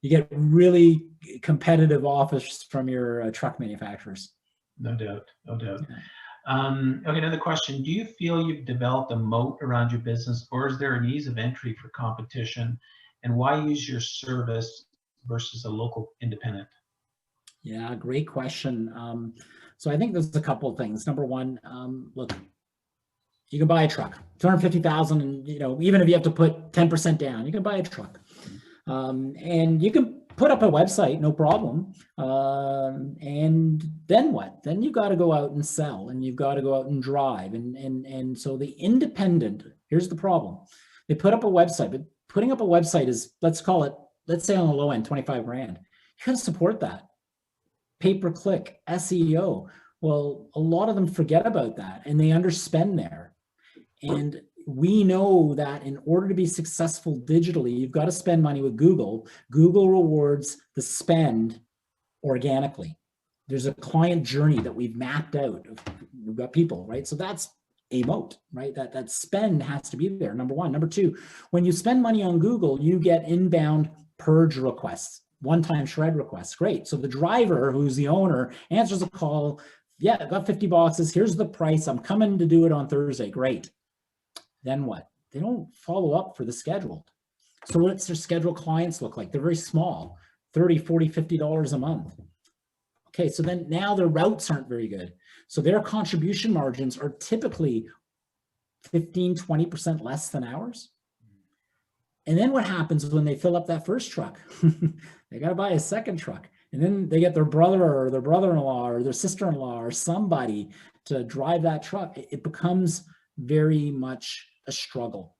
S3: you get really competitive offers from your truck manufacturers.
S2: No doubt. Okay, another question. Do you feel you've developed a moat around your business, or is there an ease of entry for competition? And why use your service versus a local independent?
S3: Yeah, great question. So I think there's a couple of things. Number one, look, you can buy a truck, $250,000, and even if you have to put 10% down, you can buy a truck, and you can put up a website, no problem. And then what? Then you've got to go out and sell, and you've got to go out and drive, and so the independent. Here's the problem: they put up a website, but putting up a website is, let's say on the low end, 25 grand. You got to support that. Pay-per-click, SEO. Well, a lot of them forget about that, and they underspend there. And we know that in order to be successful digitally, you've got to spend money with Google. Google rewards the spend organically. There's a client journey that we've mapped out. We've got people, right? So that's a moat, right? That spend has to be there, number one. Number two, when you spend money on Google, you get inbound purge requests, one-time shred requests. Great. So the driver, who's the owner, answers a call. Yeah, I've got 50 boxes. Here's the price. I'm coming to do it on Thursday. Great. Then what? They don't follow up for the scheduled. So what's their scheduled clients look like? They're very small, $30, $40, $50 a month. Okay, so then now their routes aren't very good. So their contribution margins are typically 15, 20% less than ours. And then what happens when they fill up that first truck? They got to buy a second truck. And then they get their brother or their brother-in-law or their sister-in-law or somebody to drive that truck. It becomes very much a struggle,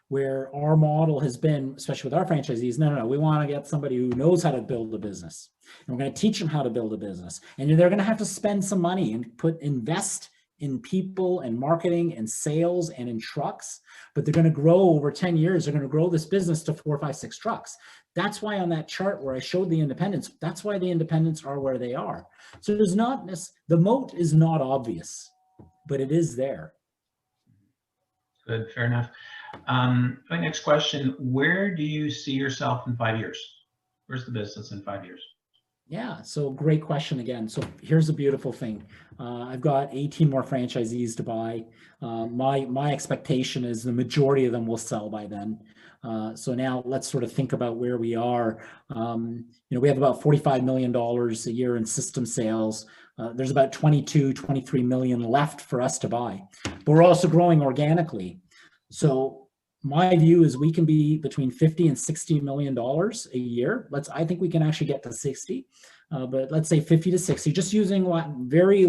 S3: where our model has been, especially with our franchisees, no, we want to get somebody who knows how to build a business. And we're going to teach them how to build a business. And they're going to have to spend some money and invest in people and marketing and sales and in trucks, but they're going to grow over 10 years. They're going to grow this business to 4, 5, 6 trucks. That's why on that chart where I showed the independents, that's why the independents are where they are. So there's not this, the moat is not obvious, but it is there.
S2: Good, fair enough. My next question, where do you see yourself in 5 years? Where's the business in 5 years?
S3: Yeah, so great question again. So here's the beautiful thing. I've got 18 more franchisees to buy. My expectation is the majority of them will sell by then. So now let's sort of think about where we are. We have about $45 million a year in system sales. There's about 22, 23 million left for us to buy, but we're also growing organically. So my view is we can be between 50 and 60 million dollars a year. I think we can actually get to 60, but let's say 50 to 60, just using what very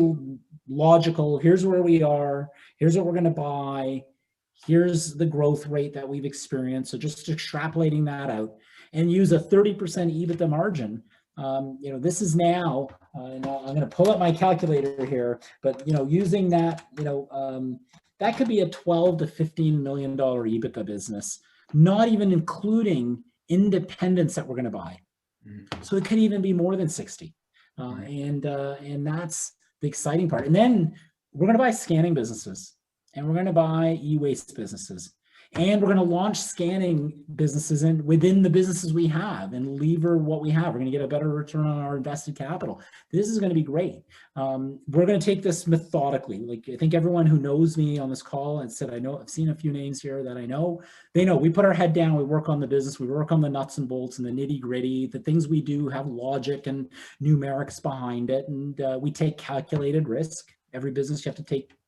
S3: logical. Here's where we are. Here's what we're going to buy. Here's the growth rate that we've experienced. So just extrapolating that out and use a 30% EBITDA margin. This is now, and I'm going to pull up my calculator here, but, using that, that could be a 12 to $15 million EBITDA business, not even including independents that we're going to buy. So it could even be more than 60. And that's the exciting part. And then we're going to buy scanning businesses, and we're going to buy e-waste businesses, and we're going to launch scanning businesses within the businesses we have and lever what we have. We're going to get a better return on our invested capital. This is going to be great. We're going to take this methodically. Like, I think everyone who knows me on this call and said, I've seen a few names here that I know, they know we put our head down, we work on the business, we work on the nuts and bolts and the nitty gritty. The things we do have logic and numerics behind it. And we take calculated risk. Every business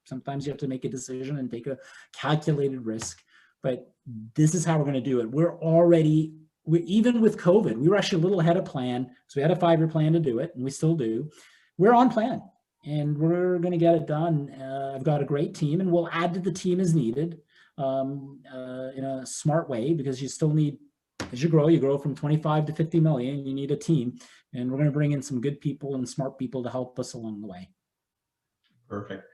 S3: sometimes you have to make a decision and take a calculated risk. But this is how we're going to do it. Even with COVID, we were actually a little ahead of plan. So we had a 5-year plan to do it, and we still do. We're on plan, and we're going to get it done. I've got a great team, and we'll add to the team as needed in a smart way, because you still need, as you grow from 25 to 50 million, you need a team. And we're going to bring in some good people and smart people to help us along the way.
S2: Perfect.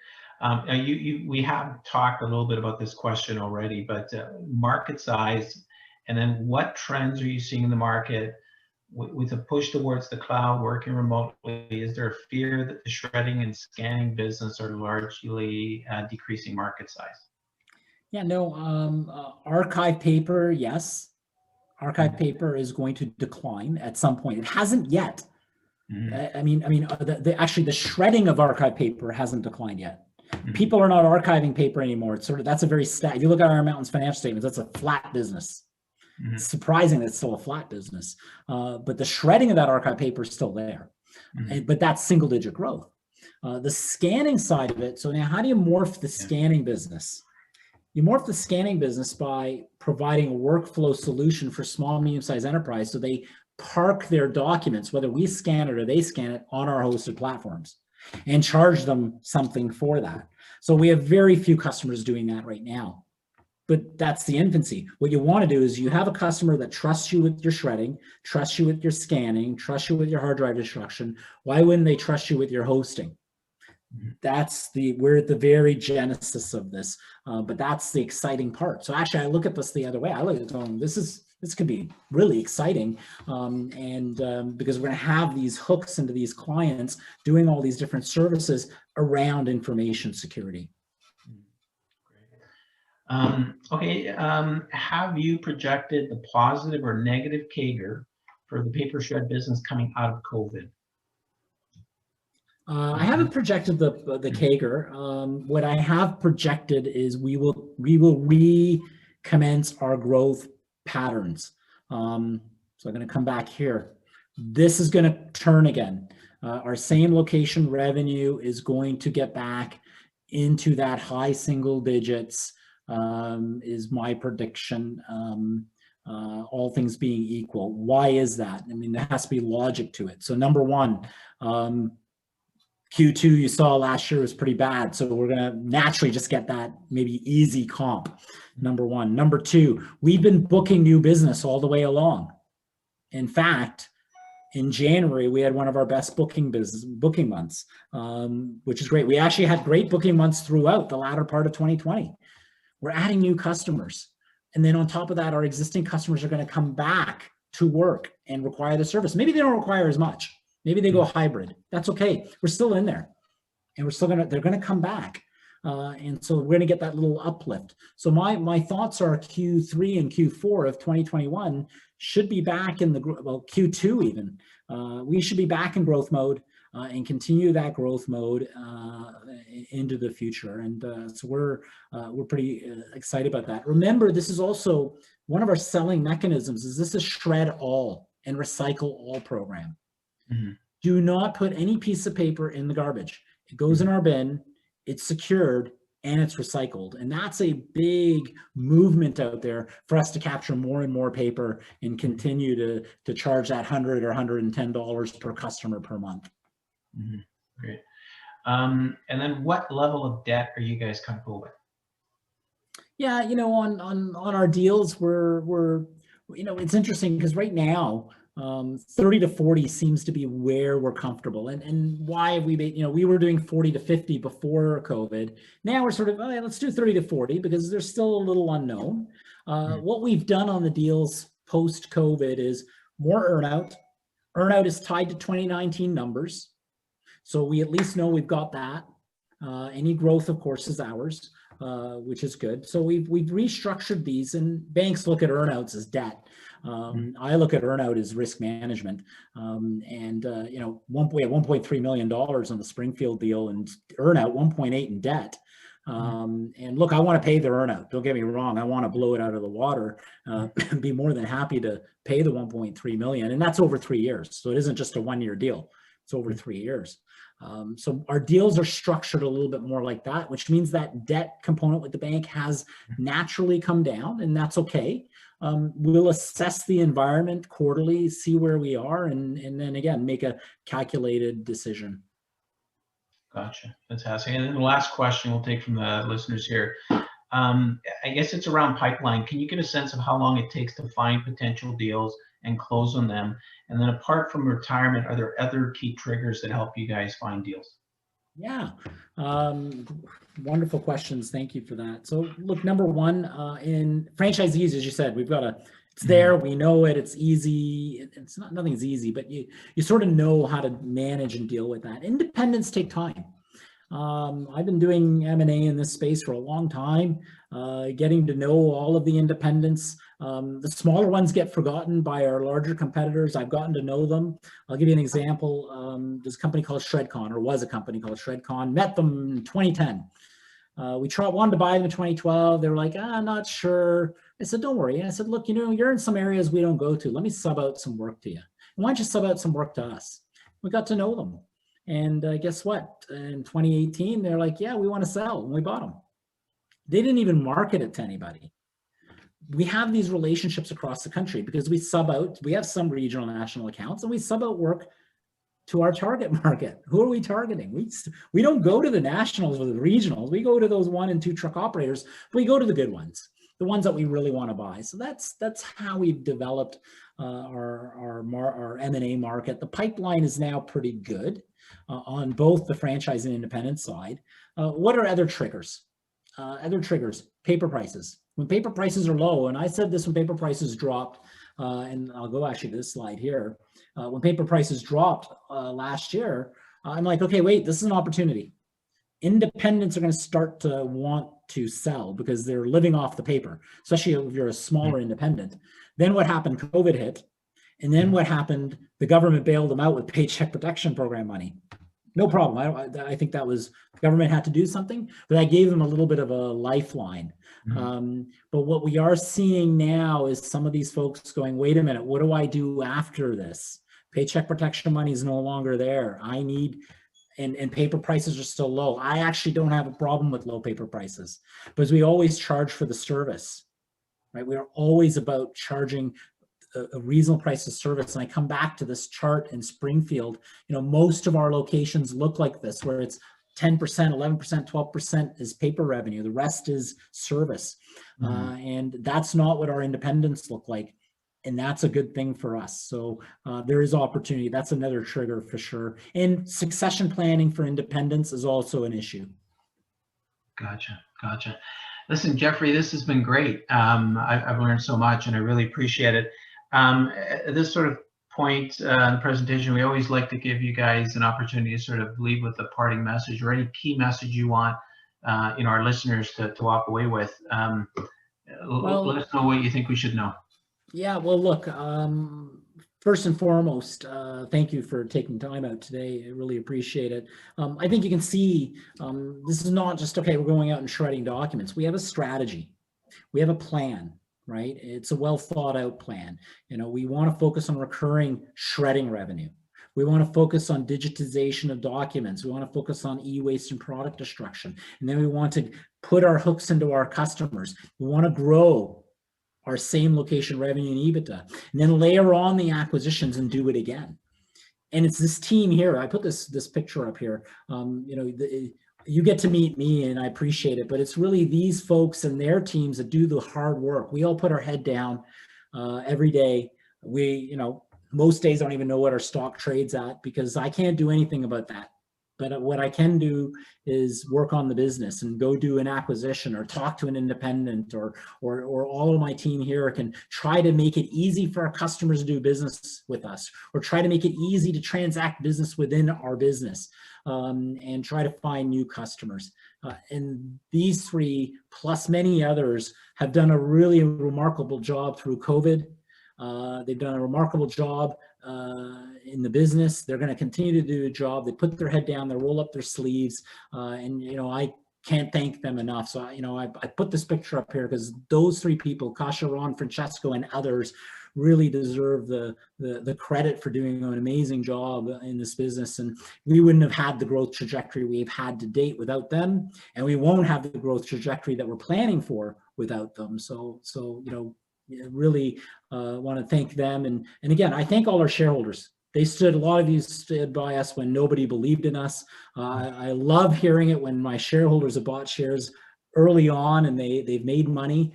S2: We have talked a little bit about this question already, but market size, and then what trends are you seeing in the market with a push towards the cloud, working remotely? Is there a fear that the shredding and scanning business are largely decreasing market size?
S3: Yeah, no, archive paper, yes. Archive paper is going to decline at some point. It hasn't yet. Actually, the shredding of archive paper hasn't declined yet. People are not archiving paper anymore. That's a very if you look at Iron Mountain's financial statements, that's a flat business. It's surprising that it's still a flat business. But the shredding of that archive paper is still there. But that's single digit growth. The scanning side of it. So now how do you morph the scanning business? You morph the scanning business by providing a workflow solution for small, medium-sized enterprise, so they park their documents, whether we scan it or they scan it, on our hosted platforms, and charge them something for that. So we have very few customers doing that right now, but that's the infancy. What you want to do is you have a customer that trusts you with your shredding, trusts you with your scanning, trusts you with your hard drive destruction. Why wouldn't they trust you with your hosting? We're at the very genesis of this, but that's the exciting part. So actually, I look at this the other way. I look at it going, this could be really exciting, because we're going to have these hooks into these clients doing all these different services around information security.
S2: Have you projected the positive or negative CAGR for the paper shred business coming out of COVID?
S3: I haven't projected the CAGR. What I have projected is we will recommence our growth patterns. So I'm going to come back here. This is going to turn again. Our same location revenue is going to get back into that high single digits, is my prediction, all things being equal. Why is that? I mean, there has to be logic to it. So number one, Q2 you saw last year was pretty bad. So we're going to naturally just get that maybe easy comp, number one. Number two, we've been booking new business all the way along. In fact, in January, we had one of our best booking months, which is great. We actually had great booking months throughout the latter part of 2020. We're adding new customers. And then on top of that, our existing customers are going to come back to work and require the service. Maybe they don't require as much. Maybe they go hybrid. That's okay. We're still in there, and they're going to come back. And so we're going to get that little uplift. So my thoughts are Q3 and Q4 of 2021 should be back in Q2 even. We should be back in growth mode and continue that growth mode into the future. And so we're pretty excited about that. Remember, this is also one of our selling mechanisms. Is this a shred all and recycle all program? do not put any piece of paper in the garbage. It goes in our bin, it's secured, and it's recycled. And that's a big movement out there for us to capture more and more paper and continue to charge that $100 or $110 per customer per month.
S2: Mm-hmm. Great. And then what level of debt are you guys comfortable with?
S3: Yeah, you know, on our deals, we're you know, it's interesting because right now, 30 to 40 seems to be where we're comfortable. And why have we made, you know, we were doing 40 to 50 before COVID. Now we're sort of, oh, yeah, let's do 30 to 40 because there's still a little unknown. What we've done on the deals post COVID is more earnout. Earnout is tied to 2019 numbers. So we at least know we've got that. Any growth, of course, is ours, which is good. So we've restructured these, and banks look at earnouts as debt. I look at earnout as risk management. You know, we have $1.3 million on the Springfield deal, and earnout 1.8 in debt. And look, I want to pay the earnout. Don't get me wrong. I want to blow it out of the water. Be more than happy to pay the 1.3 million, and that's over 3 years. So it isn't just a 1-year deal. It's over 3 years. So our deals are structured a little bit more like that, which means that debt component with the bank has naturally come down, and that's okay. We'll assess the environment quarterly, see where we are, and then again, make a calculated decision.
S2: Gotcha. Fantastic. And then the last question we'll take from the listeners here. I guess it's around pipeline. Can you get a sense of how long it takes to find potential deals and close on them? And then apart from retirement, are there other key triggers that help you guys find deals?
S3: Yeah, wonderful questions. Thank you for that. So look, number one, in franchisees, as you said, we've got it's there, we know it, it's easy. It's not, nothing's easy, but you sort of know how to manage and deal with that. Independents take time. I've been doing M&A in this space for a long time, getting to know all of the independents. The smaller ones get forgotten by our larger competitors. I've gotten to know them. I'll give you an example. There's a company called Shredcon, or was a company called Shredcon. Met them in 2010. We wanted to buy them in 2012. They were like, not sure. I said, don't worry. I said, look, you know, you're in some areas we don't go to. Let me sub out some work to you. Why don't you sub out some work to us? We got to know them. And guess what? In 2018, they're like, yeah, we want to sell. And we bought them. They didn't even market it to anybody. We have these relationships across the country because we sub out, we have some regional national accounts, and we sub out work to our target market. Who are we targeting? We don't go to the nationals or the regionals. We go to those 1 and 2 truck operators, but we go to the good ones, the ones that we really want to buy. So that's how we've developed our M&A market. The pipeline is now pretty good on both the franchise and independent side. What are other triggers? Paper prices. When paper prices are low, and I said this when paper prices dropped, and I'll go actually to this slide here. When paper prices dropped last year, I'm like, okay, wait, this is an opportunity. Independents are going to start to want to sell because they're living off the paper, especially if you're a smaller independent. Then what happened? COVID hit. And then what happened? The government bailed them out with Paycheck Protection Program money. No problem. I think that was, the government had to do something, but that gave them a little bit of a lifeline. But what we are seeing now is some of these folks going, wait a minute, what do I do after this? Paycheck protection money is no longer there. I need, and paper prices are still low. I actually don't have a problem with low paper prices because we always charge for the service, right? We are always about charging a reasonable price of service. And I come back to this chart in Springfield. You know, most of our locations look like this, where it's 10%, 11%, 12% is paper revenue. The rest is service. And that's not what our independents look like. And that's a good thing for us. So there is opportunity. That's another trigger for sure. And succession planning for independents is also an issue.
S2: Gotcha. Listen, Jeffrey, this has been great. I've learned so much and I really appreciate it. At this sort of point in the presentation, we always like to give you guys an opportunity to sort of leave with a parting message or any key message you want our listeners to walk away with. Let us know what you think we should know. Yeah,
S3: well, look, first and foremost, thank you for taking time out today. I really appreciate it. I think you can see this is not just, okay, we're going out and shredding documents. We have a strategy. We have a plan. Right? It's a well thought out plan. You know, we want to focus on recurring shredding revenue. We want to focus on digitization of documents. We want to focus on e-waste and product destruction. And then we want to put our hooks into our customers. We want to grow our same location revenue and EBITDA, and then layer on the acquisitions and do it again. And it's this team here. I put this picture up here. You know, you get to meet me, and I appreciate it, but it's really these folks and their teams that do the hard work. We all put our head down every day. We, you know, most days I don't even know what our stock trades at because I can't do anything about that. But what I can do is work on the business and go do an acquisition or talk to an independent, or all of my team here can try to make it easy for our customers to do business with us, or try to make it easy to transact business within our business, and try to find new customers. And these three, plus many others, have done a really remarkable job through COVID. They've done a remarkable job in the business. They're going to continue to do a job. They put their head down, they roll up their sleeves, and you know, I can't thank them enough. So you know, I put this picture up here because those three people, Kasha, Ron, Francesco, and others, really deserve the credit for doing an amazing job in this business. And we wouldn't have had the growth trajectory we've had to date without them, and we won't have the growth trajectory that we're planning for without them. So you know, really want to thank them. And again, I thank all our shareholders. A lot of you stood by us when nobody believed in us. I love hearing it when my shareholders have bought shares early on and they've made money.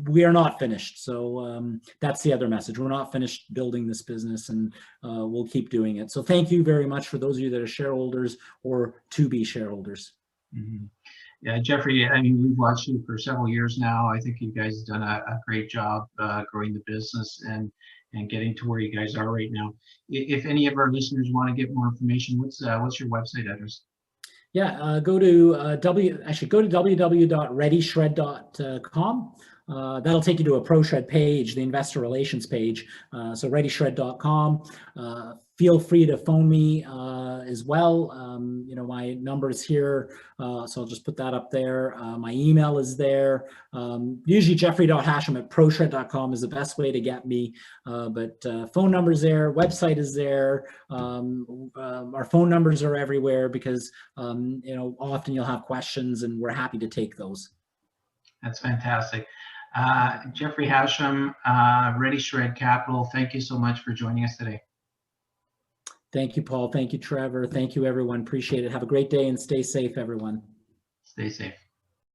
S3: We are not finished. So that's the other message. We're not finished building this business, and we'll keep doing it. So thank you very much for those of you that are shareholders or to be shareholders.
S2: Mm-hmm. Yeah, Jeffrey, I mean, we've watched you for several years now. I think you guys have done a great job growing the business and getting to where you guys are right now. If any of our listeners want to get more information, what's your website address?
S3: Yeah, go to www.redishred.com. That'll take you to a ProShred page, the investor relations page. So redishred.com. Feel free to phone me as well. You know, my number is here, so I'll just put that up there. My email is there. Usually jeffrey.hasham@proshred.com is the best way to get me, but phone number's there, website is there. Our phone numbers are everywhere because, you know, often you'll have questions and we're happy to take those.
S2: That's fantastic. Jeffrey Hasham, Redishred Capital, thank you so much for joining us today.
S3: Thank you, Paul. Thank you, Trevor. Thank you, everyone. Appreciate it. Have a great day and stay safe, everyone.
S2: Stay safe.